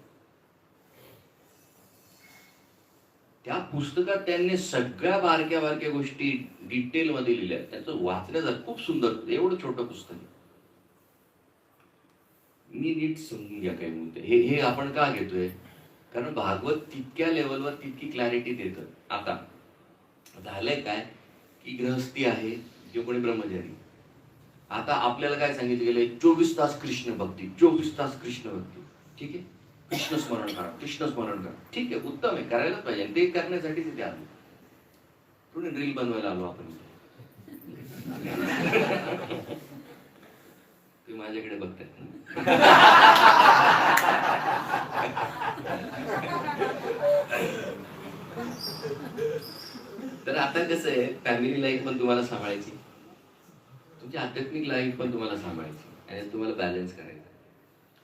त्या पुस्तकात त्यांनी सगळ्या बारक्या बारक्या गोष्टी डिटेल मध्ये लिहिल्या. त्याचं वाचण्याचं खूप सुंदर, एवढं छोटं पुस्तक आहे. मी नीट समजून घ्या काय म्हणते. हे आपण का घेतोय? कारण भागवत तितक्या लेवलवर तितकी क्लॅरिटी देतं. आता झालंय काय की गृहस्थी आहे किंवा कोणी ब्रह्मचारी, आता आपल्याला काय सांगितलं गेलंय? 24 तास कृष्ण भक्ती, 24 तास कृष्ण भक्ती. ठीक आहे, कृष्ण स्मरण करा, कृष्ण स्मरण करा. ठीक आहे, उत्तम आहे, करायलाच पाहिजे. ते करण्यासाठीच इथे आलो. थोडी रील बनवायला आलो आपण. ते माझ्याकडे बघताय. तर आता कसं आहे, फॅमिली लाईफ पण तुम्हाला सांभाळायची, तुमची आध्यात्मिक लाईफ पण तुम्हाला सांभाळायची आणि तुम्हाला बॅलन्स करायचं.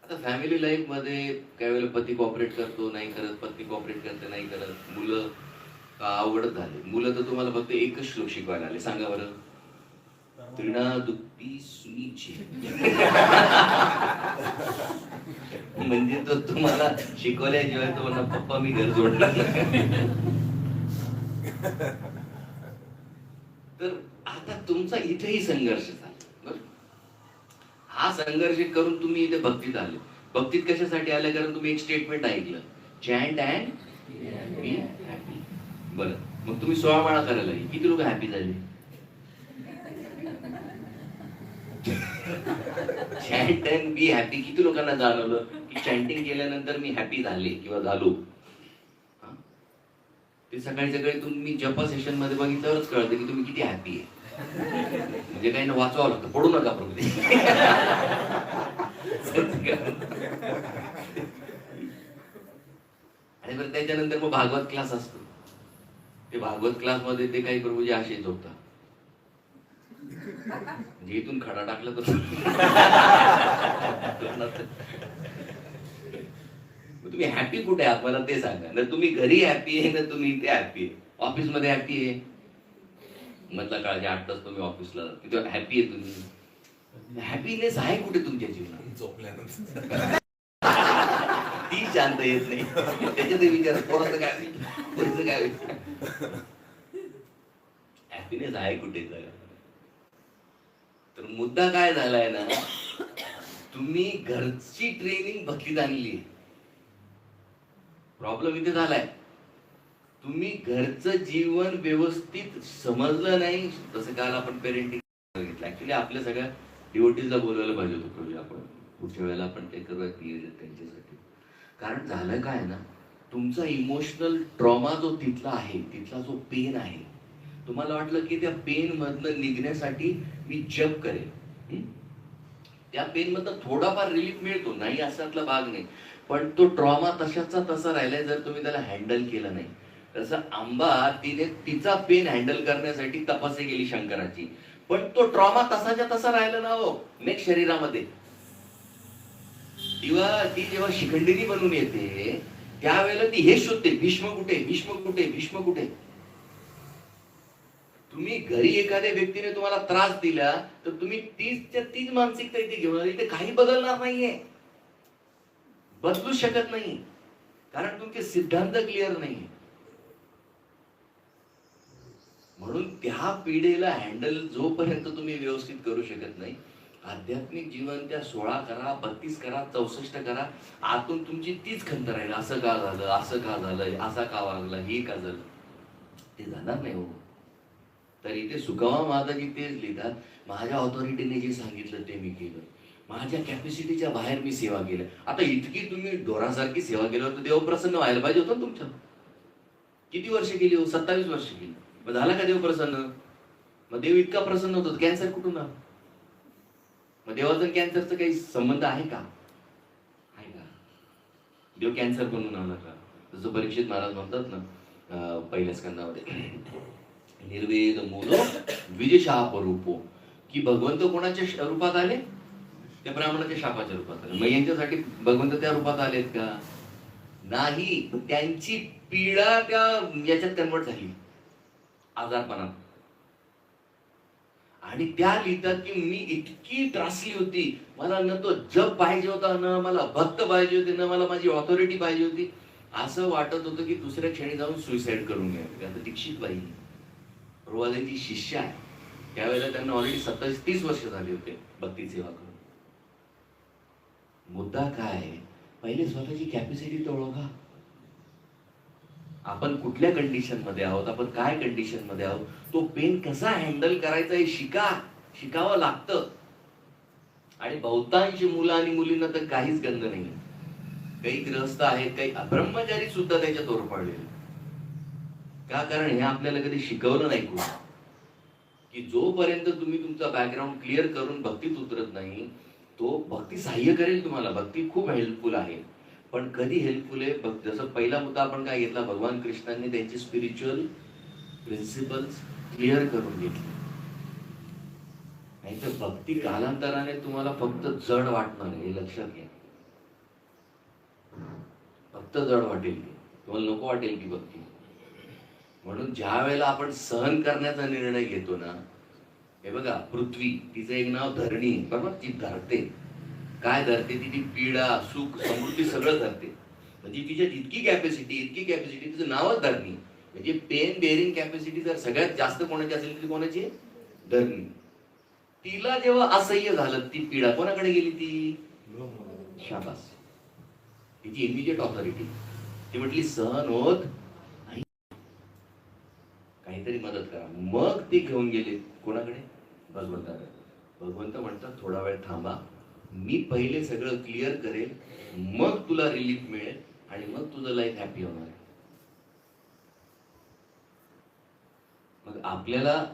आता फॅमिली लाईफ मध्ये काही वेळेला पती कॉपरेट करतो, नाही करत, पत्नी कॉपरेट करते, नाही करत, मुलं का अवघडच झाले. मुलं तर तुम्हाला फक्त एकच श्लोक शिकवायला आले, सांगा बरं. तृणा दुःखी सुनीची. म्हणजे तो तुम्हाला शिकवल्याशिवाय तो म्हणा पप्पा मी घर जोडला. तर आता तुमचा इथेही संघर्ष झाला. बरं, हा संघर्ष करून तुम्ही इथे भक्तीत आले. भक्तीत कशासाठी आले? कारण तुम्ही एक स्टेटमेंट ऐकलं, चॅन्ट अँड बी हॅपी. बरं, मग तुम्ही 16 माळा करायला लागले, किती लोक हॅपी झाले? Chant and be happy. किती लोकांना जाणवलं की चॅन्टिंग केल्यानंतर मी हॅपी झाले किंवा झालो? ते सकाळी सकाळी तुम्ही जपा सेशन मध्ये बघितल्यावरच कळतं की तुम्ही किती हॅपी आहे. म्हणजे काही ना वाचवावं लागतं, पडू नका प्रभू. आणि बरं त्याच्यानंतर मग भागवत क्लास असतो. ते भागवत क्लास मध्ये ते काही प्रभूजी असे झोपतात, म्हणजे इथून खडा टाकला तर तुम्ही हॅपी कुठे आहात मला ते सांगा ना. तुम्ही घरी हॅपी आहे ना तुम्ही इथे हॅपी आहे? ऑफिस मध्ये हॅपी आहे? मधला काळजी 8 तास तुम्ही ऑफिसला तिथे हॅपी आहे तुम्ही? हॅपीनेस आहे कुठे तुमच्या जीवनात? झोपल्यानंतर ती शांत येत नाही, त्याच्यात विचार कोणाचं काय कोणाचं काय. हॅपीनेस आहे कुठे? तर मुद्दा काय झालाय ना, तुम्ही घरची ट्रेनिंग भक्तीत आणली. प्रॉब्लेम इथे झालाय, तुम्ही घरचं जीवन व्यवस्थित समजलं नाही. तसं काल आपण पेरेंटिंग बघितलं. ऍक्च्युली आपल्या सगळ्या डिवोटीजला बोलवायला पाहिजे होतं प्रभू. आपण पुढच्या वेळेला आपण ते करूयात नियोजन त्यांच्यासाठी. कारण झालं काय ना, तुमचा इमोशनल ट्रॉमा जो तिथला आहे, तिथला जो पेन आहे, तुम्हाला वाटलं की त्या पेन मधनं निघण्यासाठी मी जप करेल. त्या पेन मधनं थोडाफार रिलीफ मिळतो, नाही असातला भाग नाही. पण तो ट्रॉमा तशाचा तसा राहिलाय जर तुम्ही त्याला हँडल केलं नाही. तसं आंबा तिने तिचा पेन हँडल करण्यासाठी तपस्या केली शंकराची, पण तो ट्रॉमा तसाच्या तसा राहिला ना हो नेक्स्ट शरीरामध्ये. तेव्हा ती जेव्हा शिखंडिनी बनून येते त्यावेळेला ती हे शोधते, भीष्म कुठे, भीष्म कुठे, भीष्म कुठे. तुम्ही घरी एखाद्या व्यक्तीने तुम्हाला त्रास दिला तर तुम्ही तीच मानसिकता इथे घेऊन इथे काही बदलणार नाहीये, बदलू शकत नाही. कारण तुमचे सिद्धांत क्लिअर नाही. म्हणून त्या पिढीला हँडल जोपर्यंत तुम्ही व्यवस्थित करू शकत नाही, आध्यात्मिक जीवन त्या 16 करा, 32 करा, 64 करा, आतून तुमची तीच खंत राहील. असं का झालं, असं का झालं, असा का वागला, हे का झालं, ते जाणार नाही हो. तर इथे सुकामा माताजी तेच लिहितात, माझ्या ऑथॉरिटीने जे सांगितलं ते मी केलं, माझ्या कॅपॅसिटीच्या बाहेर मी सेवा केली. आता इतकी तुम्ही ढोरासारखी सेवा केल्यावर तर देव प्रसन्न व्हायला पाहिजे होतं ना तुमच्या. किती वर्ष केली हो? 27 वर्ष केली. मग झाला का देव प्रसन्न? मग देव इतका प्रसन्न होतो, कॅन्सर कुठून आला? मग देवाचा कॅन्सरचा काही संबंध आहे का? आहे का? देव कॅन्सर बनवून आला का? जसं परीक्षित महाराज म्हणतात ना पहिल्या स्कंदामध्ये, निर्वेद मूलो द्विजशापरूपो, की भगवंत कोणाच्या रूपात आले? त्या ब्राह्मणाच्या शापाच्या रूपात आले. मग यांच्यासाठी भगवंत त्या रूपात आलेत का? नाही. त्यांची पीडा त्या याच्यात कन्वर्ट झाली, आजारपणात. आणि त्या लिहितात की मी इतकी त्रासली होती, मला न तो जप पाहिजे होता, न मला भक्त पाहिजे होते, न मला माझी ऑथॉरिटी पाहिजे होती. असं वाटत होतं की दुसऱ्या क्षणी जाऊन सुसाईड करून घ्यावे. आता दीक्षितबाई प्रभुपादांची शिष्य आहे. त्यावेळेला त्यांना ऑलरेडी 27-30 वर्ष झाले होते भक्ती सेवा करून. मुद्दा काय आहे? पहिले स्वतःची कॅपॅसिटी तर ओळखा. आपण कुठल्या कंडिशन मध्ये आहोत, आपण काय कंडिशन मध्ये आहोत, तो पेन कसा हँडल करायचा हे शिकावं लागतं. आणि बहुतांश मुलं आणि मुलींना तर काहीच गंध नाही. काही ग्रहस्थ आहेत, काही ब्रह्मचारी सुद्धा त्याच्यात ओरपडलेले. का? कारण हे आपल्याला कधी शिकवलं नाही कोणी, की जोपर्यंत तुम्ही तुमचा बॅकग्राऊंड क्लिअर करून भक्तीत उतरत नाही, तो भक्ती सहाय्य करेल तुम्हाला. भक्ती खूप हेल्पफुल आहे. पण कधी हेल्पफुल आहे? जसं पहिला मुद्दा आपण काय घेतला, भगवान कृष्णांनी त्यांची स्पिरिच्युअल प्रिन्सिपल्स क्लिअर करून घेतली. नाही तर भक्ती कालांतराने तुम्हाला फक्त जड वाटणार, हे लक्षात घ्या. फक्त जड वाटेल ती, तुम्हाला नको वाटेल की भक्ती. म्हणून ज्या वेळेला आपण सहन करण्याचा निर्णय घेतो ना, हे बघा, पृथ्वी, तिचं एक नाव धरणी, बरोबर? ती धरते. काय धरते? ती पीडा, सुख, समृद्धी सगळं धरते. म्हणजे तिच्यात इतकी कॅपॅसिटी, तिचं नावच धरणी. म्हणजे पेन बेअरिंग कॅपॅसिटी जर सगळ्यात जास्त कोणाची असेल ती कोणाची? धरणी. तिला जेव्हा असह्य झालं, ती पीडा कोणाकडे गेली? ती शाबास, तिची इमिजिएट ऑथॉरिटी. ती म्हटली सहन होत नाही, काहीतरी मदत करा. मग ते घेऊन गेले कोणाकडे? भगवंताकडे. भगवंत म्हणतात थोडा वेळ थांबा, मी पहिले सगळं क्लिअर करेल, मग तुला रिलीफ मिळेल आणि मग तुझं लाईफ हॅपी होणार आहे. मग आपल्याला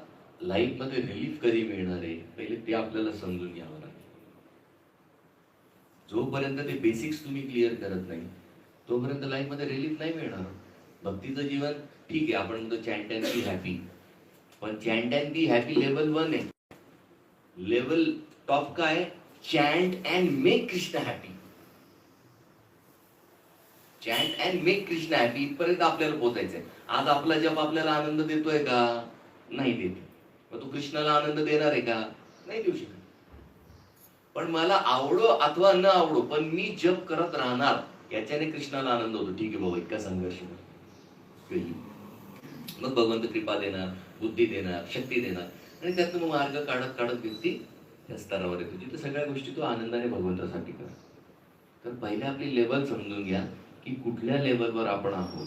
लाईफ मध्ये रिलीफ कधी मिळणार आहे, पहिले ते आपल्याला समजून घ्यावं लागेल. जोपर्यंत ते बेसिक्स तुम्ही क्लिअर करत नाही, तोपर्यंत लाईफ मध्ये रिलीफ नाही मिळणार. भक्तीचं जीवन ठीक आहे, आपण म्हणतो चॅन्ट अँड बी हॅपी, पण chant and be happy level 1 आहे. लेवल टॉप काय? Chant and make Krishna happy. Chant and make Krishna happy इथपर्यंत आपल्याला पोहोचायचंय. आज आपला जप आपल्याला आनंद देतोय का? नाही देते. मग तो कृष्णाला आनंद देणार आहे का? नाही देऊ शकत. पण मला आवडो अथवा न आवडो, पण मी जप करत राहणार, याच्याने कृष्णाला आनंद होतो. ठीक आहे बाबा, इतका संघर्ष मग भगवंत कृपा देणार, बुद्धी देणार, शक्ती देणार, आणि त्यातून मग मार्ग काढत काढत व्यक्ती त्या स्तरावर येतो, जिथे सगळ्या गोष्टी तो आनंदाने भगवंतासाठी करा. तर पहिले आपली लेवल समजून घ्या की कुठल्या लेवलवर आपण आहोत.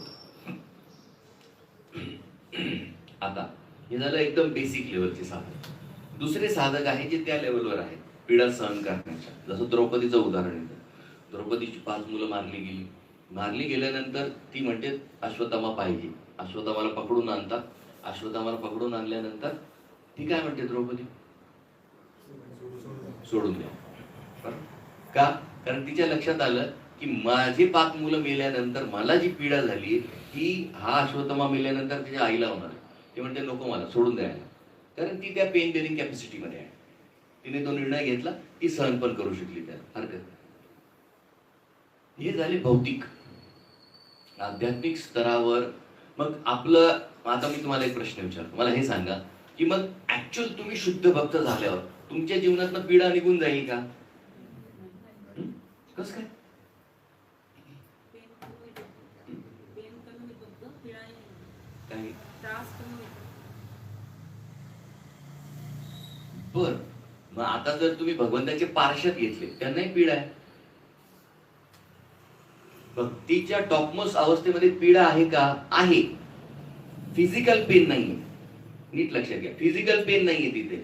आता हे झालं एकदम बेसिक लेवलचे साधक. दुसरे साधक आहे जे त्या लेवलवर आहेत पीडा सहन करण्याच्या. जसं द्रौपदीचं उदाहरण येतं. द्रौपदीची 5 मुलं मारली गेल्यानंतर ती म्हणते अश्वत्थामा पाहिजे. अश्वत्थामाला पकडून आणतात. अश्वत्थामाला पकडून आणल्यानंतर ती काय म्हणते द्रौपदी? सोडून द्या. का? कारण तिच्या लक्षात आलं की माझी 5 मुलं मेल्यानंतर मला जी पीडा झाली ती हा अश्वत्थामा मेल्यानंतर तिच्या आईला होणार आहे. ती म्हणते नको, मला सोडून द्यायला. कारण ती त्या पेन बेरिंग कॅपॅसिटी मध्ये आहे. तिने तो निर्णय घेतला, ती सहन पण करू शकली, त्याला हरकत. हे झाले भौतिक. आध्यात्मिक स्तरावर मग आपलं, आता मी तुम्हाला एक प्रश्न विचारतो, मला हे सांगा की मग ऍक्च्युअल तुम्ही शुद्ध भक्त झाल्यावर तुमच्या जीवनातनं पीडा निघून जाईल का? कसं काय? बर, मग आता जर तुम्ही भगवंताचे पार्षद घेतले, त्यांनाही पीडा आहे. भक्तीच्या टॉपमोस्ट अवस्थेमध्ये पीडा आहे का? आहे. फिजिकल पेन नाहीये. नीट लक्षात घ्या, फिजिकल पेन नाहीये तिथे.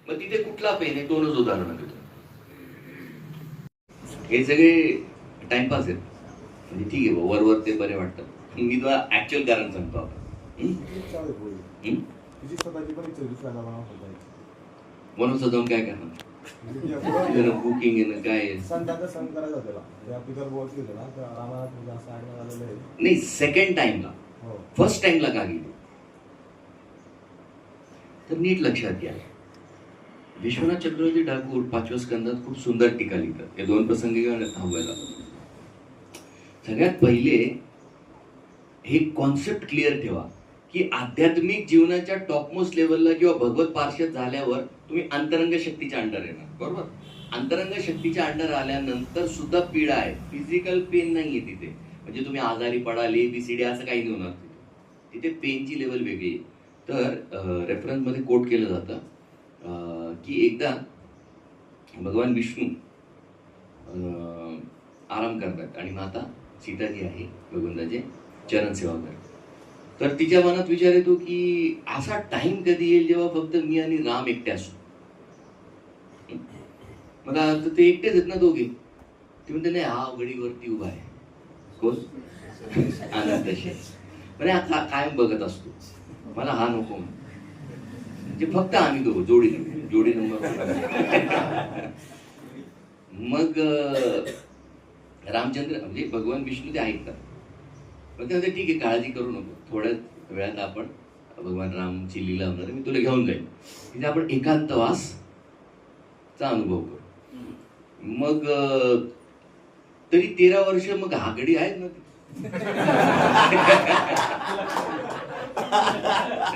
मग तिथे कुठला पेन आहे? 2च उदाहरणं देतो. हे सगळे टाइमपास आहेत, म्हणजे ठीक आहे, वरवर ते बरे वाटतात. मी तुला ऍक्च्युअल कारण सांगतो. आपण म्हणून जाऊन काय करणार? कुकिंग आहे ना, काय नाही. सेकंड टाइमला, फर्स्ट टाइमला का गेली? तर नीट लक्षात घ्या, विश्वनाथ चक्रवर्ती ठाकूर 5व्या स्कंदात खूप सुंदर टीका लिहितात. हे 2 प्रसंगी थांबवायला. सगळ्यात पहिले हे कॉन्सेप्ट क्लिअर ठेवा की आध्यात्मिक जीवनाच्या टॉपमोस्ट लेवलला किंवा भगवत पार्षद झाल्यावर तुम्ही अंतरंग शक्तीच्या अंडर येणार, बरोबर. अंतरंग शक्तीच्या अंडर आल्यानंतर सुद्धा पीडा आहे, फिजिकल पेन नाहीये तिथे. म्हणजे तुम्ही आजारी पडाल ABCD असं काही नाही होणार तिथे पेनची लेवल वेगळी आहे. तर रेफरन्स मध्ये कोट केलं जातं की एकदा भगवान विष्णू आराम करतात आणि माता सीता जी आहे भगवंताचे चरण सेवा करतात. तर तिच्या मनात विचार येतो की असा टाइम कधी येईल जेव्हा फक्त मी आणि राम एकटे असू. मग आता ते एकटेच आहेत ना दोघे. ते म्हणते नाही, हा गडीवरती उभा आहे, कोण? आनंद म्हणजे आता कायम बघत असतो, मला हा नको. म्हणजे फक्त आम्ही दोघं जोडी नंबर. मग रामचंद्र म्हणजे भगवान विष्णू ते ऐकतात. मग ते म्हणते ठीक आहे, काळजी करू नको, थोड्या वेळात आपण भगवान रामची लीला होणार, मी तुला घेऊन जाईल, तिथे आपण एकांतवासचा अनुभव करू. मग तरी 13 वर्ष मग हागडी आहेत ना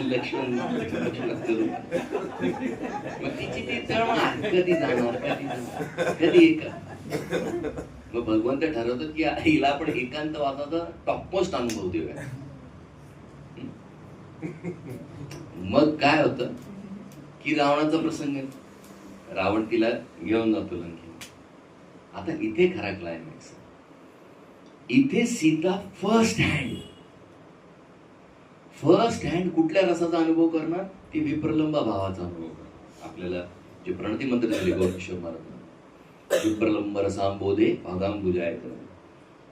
लक्ष्मण मग तिची ती तळमळ कधी जाणार कधी एका. मग भगवंत ठरवतात की हिला आपण एकांतवासाचा टॉपमोस्ट अनुभव देऊया. मग काय होतं की रावणाचा प्रसंग, रावण तिला घेऊन जातो लंकेत. आता इथे खरा क्लायमॅक्स. इथे सीता फर्स्ट हँड कुठल्या रसाचा अनुभव करणार? ती विप्रलंबा भावाचा अनुभव करणार. आपल्याला जे प्रणती मंत्र झाले गौरकिशोर महाराज, विप्रलंब रसांबोधे पादांबुजाय.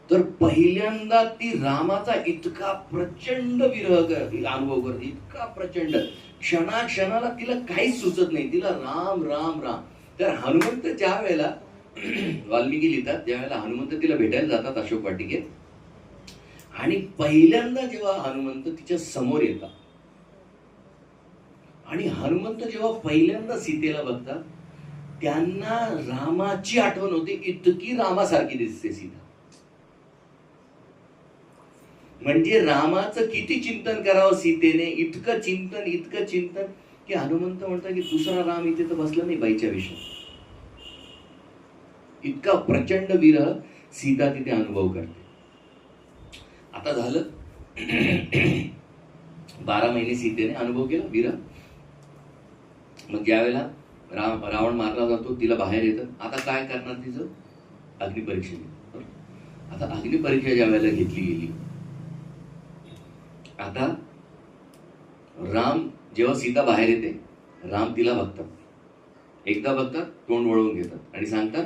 तर पहिल्यांदा ती रामाचा इतका प्रचंड विरह अनुभव करते, इतका प्रचंड, क्षणाक्षणाला तिला काहीच सुचत नाही, तिला राम राम राम. तर हनुमंत ज्या वेळेला वाल्मिकी लिहितात, ज्या वेळेला हनुमंत तिला भेटायला जातात अशोक वाटिकेत, आणि पहिल्यांदा जेव्हा हनुमंत तिच्या समोर येतात आणि हनुमंत जेव्हा पहिल्यांदा सीतेला बघतात, त्यांना रामाची आठवण होते, इतकी रामासारखी दिसते सीता. म्हणजे रामाचं किती चिंतन करावं सीतेने, इतकं चिंतन की हनुमंत म्हणतात की दुसरा राम इथे तर बसला नाही बाईच्या विषयी. इतका प्रचंड विरह सीता तिथे अनुभव करते. आता झालं 12 महिने सीतेने अनुभव केला विरह. मग ज्यावेळेला रावण मारला जातो, तिला बाहेर येतं. आता काय करणार? तिचं अग्निपरीक्षा. आता अग्निपरीक्षा ज्या वेळेला घेतली गेली, आता राम जेव्हा सीता बाहेर येते, राम तिला बघतात, एकदा बघतात, तोंड वळवून घेतात आणि सांगतात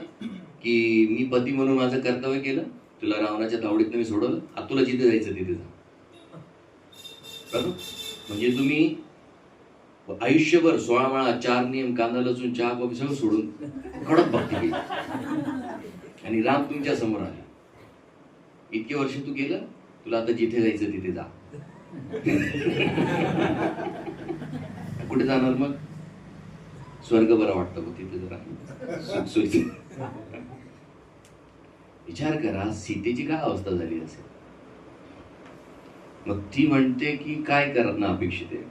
की मी पती म्हणून माझं कर्तव्य केलं, तुला रावणाच्या तावडीतनं मी सोडवलं, आता तुला जिथे जायचं तिथे जा. बरोबर? म्हणजे तुम्ही आयुष्यभर 16 माळा, 4 नियम, कांदा लसूण, चहा कॉफी सगळं सोडून कडक भक्ती केली आणि राम तुमच्या समोर आले. इतके वर्ष तू केलं, तुला आता जिथे जायचं तिथे जा. कुठे जाणार मग? स्वर्ग बरं वाटतं मग तिथे जरा सुखसुखी. विचार करा सीतेची काय अवस्था झाली असेल. मग ती म्हणते की काय करणं अपेक्षित आहे?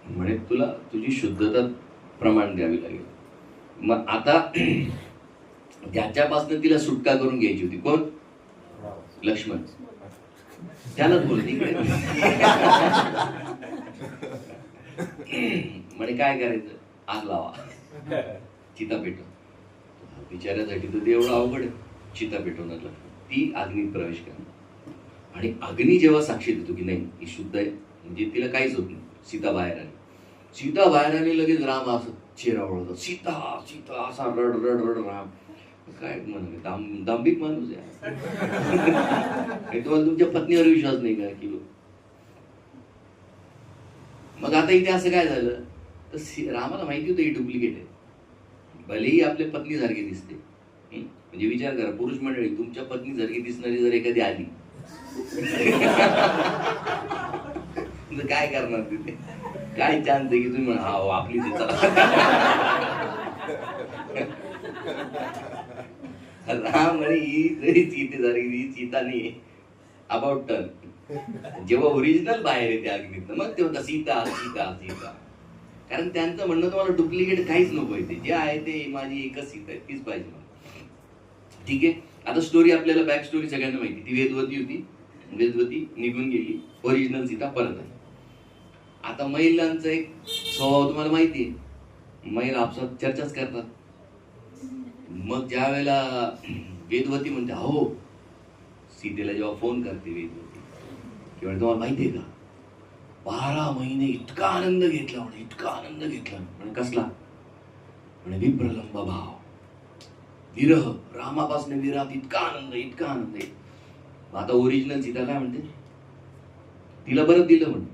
म्हणे तुला तुझी शुद्धता प्रमाण द्यावी लागेल. मग आता त्याच्यापासून तिला सुटका करून घ्यायची होती. कोण? लक्ष्मण. त्यालाच बोलती म्हणे काय करायचं? आग लावा, चिता पेटव. बिचाऱ्यासाठी तर एवढं अवघड आहे चिता पेटवणार. ती अग्नीत प्रवेश करणार आणि अग्नी जेव्हा साक्षी देतो की नाही ही शुद्ध आहे, म्हणजे तिला काहीच होत नाही. सीता बाहेर आली, लगेच राम असं चेहरा वळवतो, सीता सीता असा रड रड रड. राम काय म्हणाले, दांभिक माणूस आहे. तुम्हाला तुमच्या पत्नीवर विश्वास नाही का? की मग आता इथे असं काय झालं तर रामाला माहिती होतं ही डुप्लिकेट आहे, भलेही आपल्या पत्नीसारखी दिसते. म्हणजे विचार करा, पुरुष मंडळी, तुमच्या पत्नीसारखी दिसणारी जर एखादी आली काय करणार तिथे? काय चान्स आहे की तुम्ही म्हणा हा आपली राम आणि ही जरी सीते झाली ही सीता नाही अबाउट टर्न. जेव्हा ओरिजिनल बाहेर येते अग्नीतनं मग तेव्हा सीता सीता सीता. कारण त्यांचं म्हणणं तुम्हाला डुप्लिकेट काहीच नको येते, जे आहे ते माझी एकच सीता आहे, तीच पाहिजे मला. ठीक आहे. आता स्टोरी आपल्याला बॅक स्टोरी सगळ्यांना माहिती. ती वेदवती होती, वेदवती निघून गेली, ओरिजिनल सीता परत आली. आता महिलांचा एक स्वभाव तुम्हाला माहिती आहे, महिला आपसात चर्चाच करतात. मग ज्या वेळेला वेदवती म्हणते हो, सीतेला जेव्हा फोन करते वेदवती किंवा तुम्हाला माहितीये का 12 महिने इतका आनंद घेतला म्हणे, इतका आनंद घेतला म्हणे. कसला म्हणे? विप्रलंब भाव, विरह, रामापासून विरहात इतका आनंद, इतका आनंद आहे. आता ओरिजिनल सीता काय म्हणते? तिला बरं दिलं म्हणे,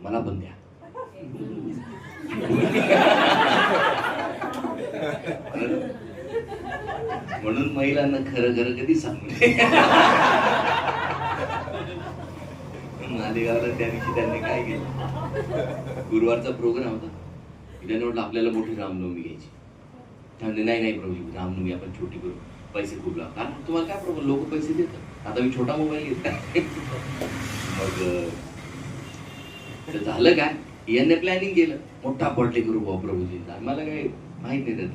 मला पण द्या. म्हणून महिलांना खरं खरं कधी सांगू नये. मालेगावला त्या दिवशी त्यांनी काय केलं, गुरुवारचा प्रोग्राम होता, त्यांनी म्हटलं आपल्याला मोठी रामनवमी घ्यायची. त्यामुळे नाही नाही प्रभू, रामनवमी आपण छोटी करू, पैसे खूप लागतात. कारण तुम्हाला काय प्रॉब्लेम, लोक पैसे देतात. आता मी छोटा मोबाईल घेतला. मग तर झालं काय, यांनी प्लॅनिंग केलं मोठा बर्थडे करू भाऊ प्रभूजींचा. मला काही माहित नाही त्यात.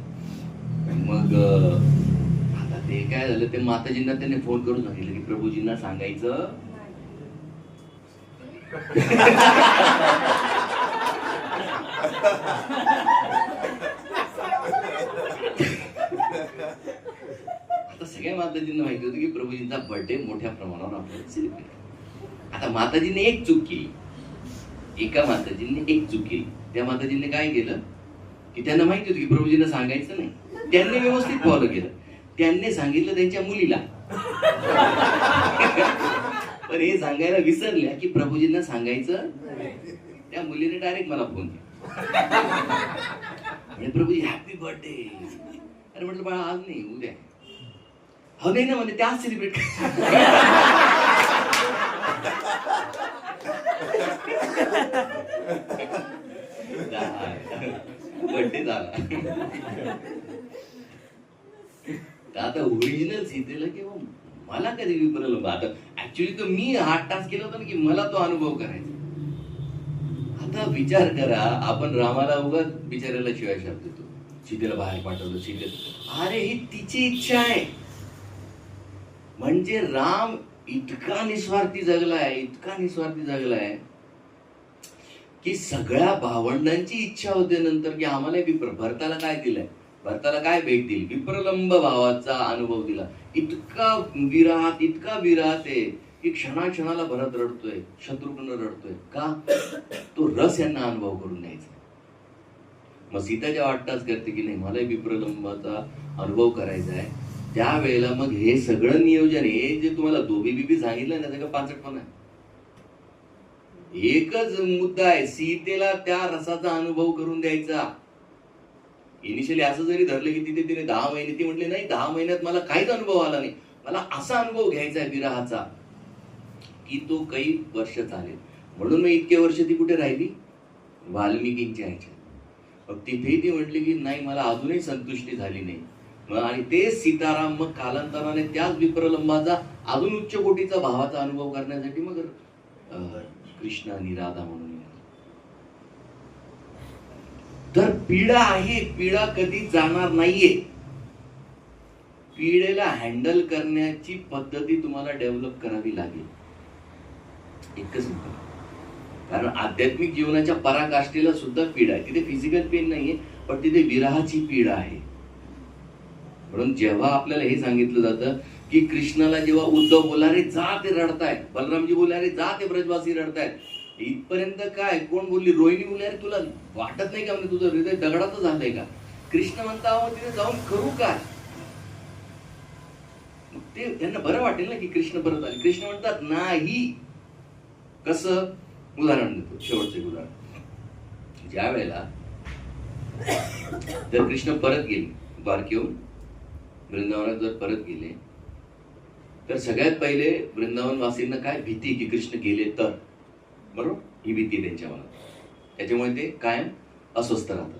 मग आता ते काय झालं, ते माताजींना त्यांनी फोन करून सांगितलं की प्रभूजींना सांगायचं आता सगळ्या माताजींना माहिती होतं की प्रभूजींचा बर्थडे मोठ्या प्रमाणावर आपण सेलिब्रेट. आता माताजींनी एक चूक केली, एका माताजींनी एक चूक केली. त्या माताजींनी काय केलं की त्यांना माहिती होतं की प्रभूजींना सांगायचं नाही, त्यांनी व्यवस्थित फॉलो केलं. त्यांनी सांगितलं त्यांच्या मुलीला, पण हे सांगायला विसरल्या की प्रभूजींना सांगायचं. त्या मुलीने डायरेक्ट मला फोन केला, म्हणजे प्रभूजी हॅपी बर्थडे. अरे म्हटलं बाळा आज नाही उद्या. हो नाही ना म्हणजे त्याच सेलिब्रेट. बर्थडे झाला. आता ओरिजिनल सीतेला किंवा मला कधी विपरलं. आता ऍक्च्युली तर मी 8 तास केलं होतं की मला तो अनुभव करायचा. आता विचार करा, आपण रामाला उगाच बिचारायला शिवाय शब्द देतो, सीतेला बाहेर पाठवलं, सीतेला. अरे ही तिची इच्छा आहे. म्हणजे राम इतका निस्वार्थी जगलाय, इतका निस्वार्थी जगलाय की सगळ्या भावंडांची इच्छा होते नंतर की आम्हाला भरताला काय दिलंय, भरताला काय भेट दिली, विप्रलंब भावाचा अनुभव दिला. इतका विरात आहे की क्षणाक्षणाला भरत रडतोय, शत्रुघ्न रडतोय. का? तो रस यांना अनुभव करून द्यायचा. मग सीता जेव्हा 8 तास करते की नाही मला विप्रलंबाचा अनुभव करायचा आहे, त्यावेळेला मग हे सगळं नियोजन, हे जे तुम्हाला दोबी बिबी सांगितलं ना त्याचं पाचटपण आहे. एकच मुद्दा आहे, सीतेला त्या रसाचा अनुभव करून द्यायचा. इनिशियली असं जरी धरलं की तिथे तिने 10 महिने, ती म्हटली नाही 10 महिन्यात मला काहीच अनुभव आला नाही, मला असा अनुभव घ्यायचा आहे विरहाचा की तो काही वर्ष चालेल. म्हणून मग इतके वर्ष ती कुठे राहिली, वाल्मिकींच्या ह्याच्यात. मग तिथेही ती म्हटली की नाही मला अजूनही संतुष्टी झाली नाही. मग आणि तेच सीताराम मग कालांतराने त्याच विप्रलंबाचा अजून उच्च कोटीचा भावाचा अनुभव करण्यासाठी मग कृष्ण आणि राधा म्हणून. तर पीडा आहे, पीडा कधी जाणार नाहीये. पीडेला हँडल करण्याची पद्धती तुम्हाला डेव्हलप करावी लागेल, इतकंच म्हणतो. कारण आध्यात्मिक जीवनाच्या पराकाष्ठेला सुद्धा पीडा आहे. तिथे फिजिकल पेन नाहीये, पण तिथे विरहाची पीडा आहे. म्हणून जेव्हा आपल्याला हे सांगितलं जातं की कृष्णाला जेव्हा उद्धव बोला रे जा ते रडतायत, बलरामजी बोला रे जा ते ब्रजवासी रडतायत, इथपर्यंत काय कोण बोलली, रोहिणी बोलली अरे तुला वाटत नाही का म्हणजे तुझं हृदय दगडाचं झालंय का? कृष्ण म्हणता अहो तिथे जाऊन करू काय? ते त्यांना बरं वाटेल ना की कृष्ण परत आले. कृष्ण म्हणतात नाही. कसं? उदाहरण देतो, शेवटचं उदाहरण. ज्या वेळेला जर कृष्ण परत गेले, द्वारकेहून वृंदावनात जर परत गेले, तर सगळ्यात पहिले वृंदावनवासींना काय भीती की कृष्ण गेले तर, बरोबर, ही भीती त्यांच्या मनात. त्याच्यामुळे ते कायम अस्वस्थ राहतात.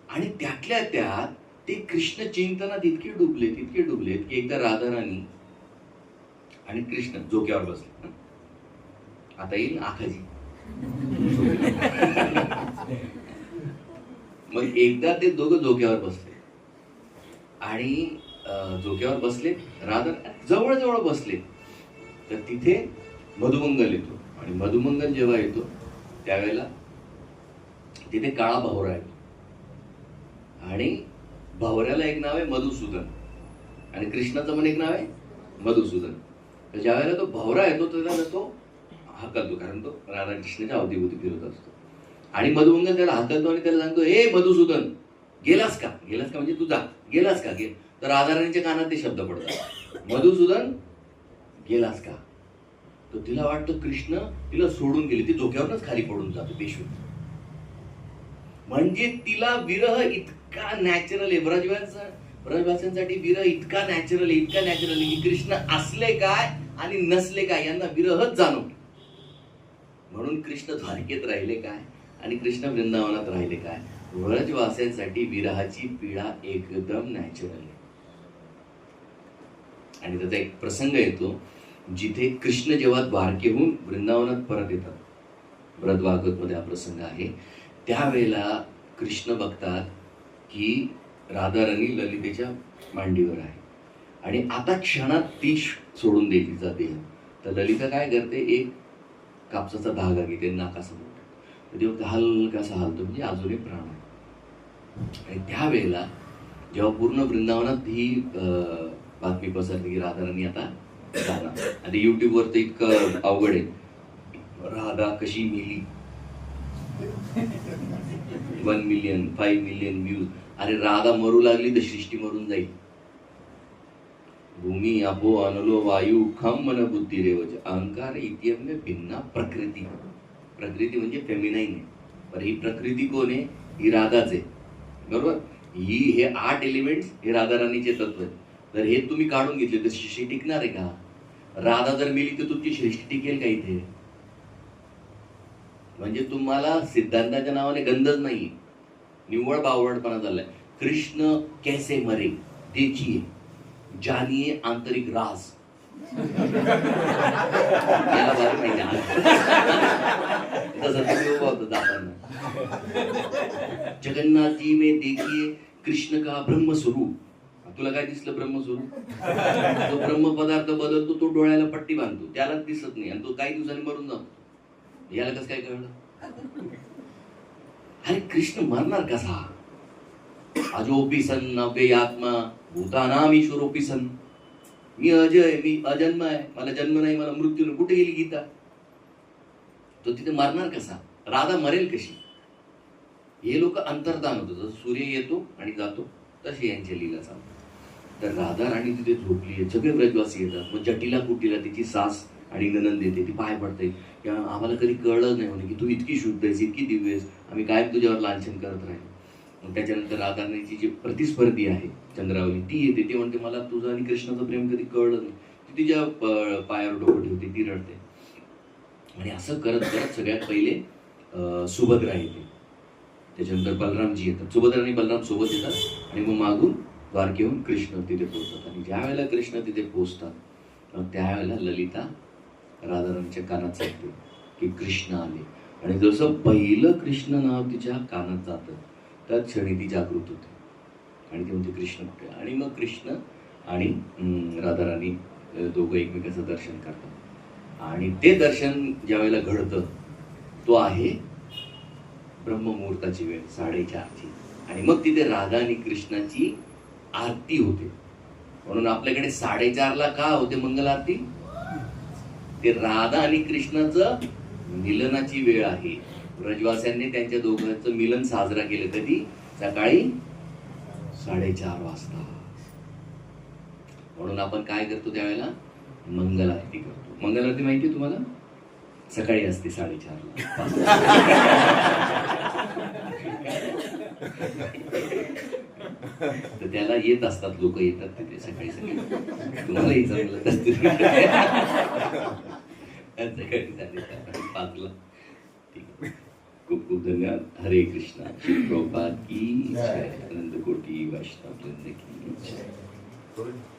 आणि त्यातल्या त्यात ते कृष्ण चिंतनात इतके डुबलेत की एकदा राधाराणी आणि कृष्ण झोक्यावर बसले. आता येईल आखाजी. मग एकदा ते दोघं झोक्यावर बसले आणि झोक्यावर बसले, राधा जवळ बसले, तर तिथे मधुमंगल येतो. आणि मधुमंगल जेव्हा येतो त्यावेळेला तिथे काळा भावरा येतो. आणि भावऱ्याला एक नाव आहे मधुसूदन आणि कृष्णाचं पण एक नाव आहे मधुसूदन. तर ज्या वेळेला तो भावरा येतो त्याला तो हाकलतो, कारण तो राधाकृष्णाच्या अवतीभोवती फिरत असतो. आणि मधुमंगल त्याला हाकलतो आणि त्याला सांगतो, ए मधुसूदन, गेलास का म्हणजे तू जा, गेलास का? तर राधाराणीच्या कानात ते शब्द पडतात, मधुसूदन गेलास का? तर तिला वाटतं कृष्ण तिला सोडून गेले, ती धोक्यावरच खाली पडून जाते बेशुद्ध. म्हणजे तिला विरह इतका नॅचरल आहे, ब्रजवासींसाठी विरह इतका नॅचरल आहे की कृष्ण असले काय आणि नसले काय यांना विरहच जाणवतो. म्हणून कृष्ण द्वारकेत राहिले काय आणि कृष्ण वृंदावनात राहिले काय. ब्रजवासींसाठी विरहाची पीडा एकदम नॅचरल आहे. आणि त्याचा एक प्रसंग येतो जिथे कृष्ण जेव्हा द्वारकेहून वृंदावनात परत येतात, ब्रजभागवत मध्ये हा प्रसंग आहे. त्यावेळेला कृष्ण बघतात की राधाराणी ललितेच्या मांडीवर आहे आणि आता क्षणात ती सोडून द्यायची जाते. तर ललिता काय करते, एक कापसाचा धागा घेते, नाकासमोर, तर तेव्हा हलकासा हालतो, म्हणजे अजूनही प्राण आहे. आणि त्यावेळेला जेव्हा पूर्ण वृंदावनात ही बातमी पसरते की राधाराणी आता जाणार, आणि युट्यूबवर तर इतकं अवघड आहे, राधा कशी मेली, 1 मिलियन 5 मिलियन व्ह्यूज. अरे राधा मरू लागली तर सृष्टी मरून जाईल. भूमी आपो अनलो वायू खम मन बुद्धी रेवच अहंकार इतियम में भिन्ना प्रकृती. प्रकृती म्हणजे फेमिनाईन आहे, पण ही प्रकृती कोण आहे? ही राधाच आहे, बरोबर. हे 8 एलिमेंट्स हे राधाराणीचे तत्व आहे. तर हे तुम्ही काढून घेतले तर सृष्टी टिकणार आहे का? राधा जर मेली तर तुमची सृष्टी टिकेल का इथे? म्हणजे तुम्हाला सिद्धांताच्या नावाने गंधच नाही, निव्वळ बावळटपणा झालाय. कृष्ण कैसे मरे देखिए, जानिए आंतरिक राज. याला बारी माहिती जाताना, जगन्नाथ जी में देखिए कृष्ण का ब्रह्म स्वरूप. तुला काय दिसलं ब्रह्मस्वरूप? तो ब्रह्म पदार्थ बदलतो, तो डोळ्याला पट्टी बांधतो, त्याला दिसत नाही आणि तो काही दिवसांनी मरून जातो. याला कसं काय कळलं? अरे कृष्ण मरणार कसा? अजोपी सन अव्यय आत्मा भूतानाम ईश्वरोपी सन. मी अजय, मी अजन्म आहे, मला जन्म नाही, मला मृत्यू नाही. कुठे गेली गीता? तो तिथे मरणार कसा? राधा मरेल कशी? हे लोक अंतर्धान होतं, जसं सूर्य येतो आणि जातो तशी यांची लीला चालते. तर राधा राणी तिथे झोपली आहे, सगळे ब्रजवासी येतात. मग जटिला कुटीला तिची सास आणि ननंद येते, ती पाय पडते, आम्हाला कधी कळलं नाही म्हणे की तू इतकी शुद्ध आहेस, इतकी दिव्य आहेस, आम्ही कायम तुझ्यावर लांछन करत राहील. मग त्याच्यानंतर राधाराणीची जी प्रतिस्पर्धी आहे चंद्रावली, ती येते, ती म्हणते मला तुझं आणि कृष्णाचं प्रेम कधी कळलं नाही. ती तिच्या पायावर डोकं ठेवते, ती रडते. आणि असं करत करत सगळ्यात पहिले सुभद्रा येते, त्याच्यानंतर बलरामजी येतात. सुभद्रा आणि बलराम सोबत येतात आणि मग मागून द्वारकेहून कृष्ण तिथे पोहोचतात. आणि ज्या वेळेला कृष्ण तिथे पोहोचतात त्यावेळेला ललिता राधाराणीच्या कानात सांगते की कृष्ण आले. आणि जसं पहिलं कृष्ण नाव तिच्या कानात जातं त्याच क्षणी ती जागृत होते आणि ती म्हणते कृष्ण कुठे? आणि मग कृष्ण आणि राधाराणी दोघं एकमेकाचं दर्शन करतात. आणि ते दर्शन ज्या वेळेला घडतं तो आहे ब्रह्ममुहूर्ताची वेळ, 4:30ची. आणि मग तिथे राधा आणि कृष्णाची आरती होते. म्हणून आपल्याकडे 4:30ला का होते मंगल आरती? ते राधा आणि कृष्णाचं मिलनाची वेळ आहे. ब्रजवास्यांनी त्यांच्या दोघांचं मिलन साजरा केलं कधी? सकाळी 4:30 वाजता. म्हणून आपण काय करतो त्यावेळेला? मंगल आरती करतो. मंगल आरती माहिती तुम्हाला? सकाळी असते 4:30ला. तर त्याला येत असतात, लोक येतात तिथे सकाळी सकाळी. तुम्हालाही जमलं असते सकाळी 5ला. ठीक आहे. खूप खूप धन्यवाद. हरे कृष्णा. श्री प्रभुपाद की जय. अनंत कोटी वैष्णव वृंद की जय. थोडी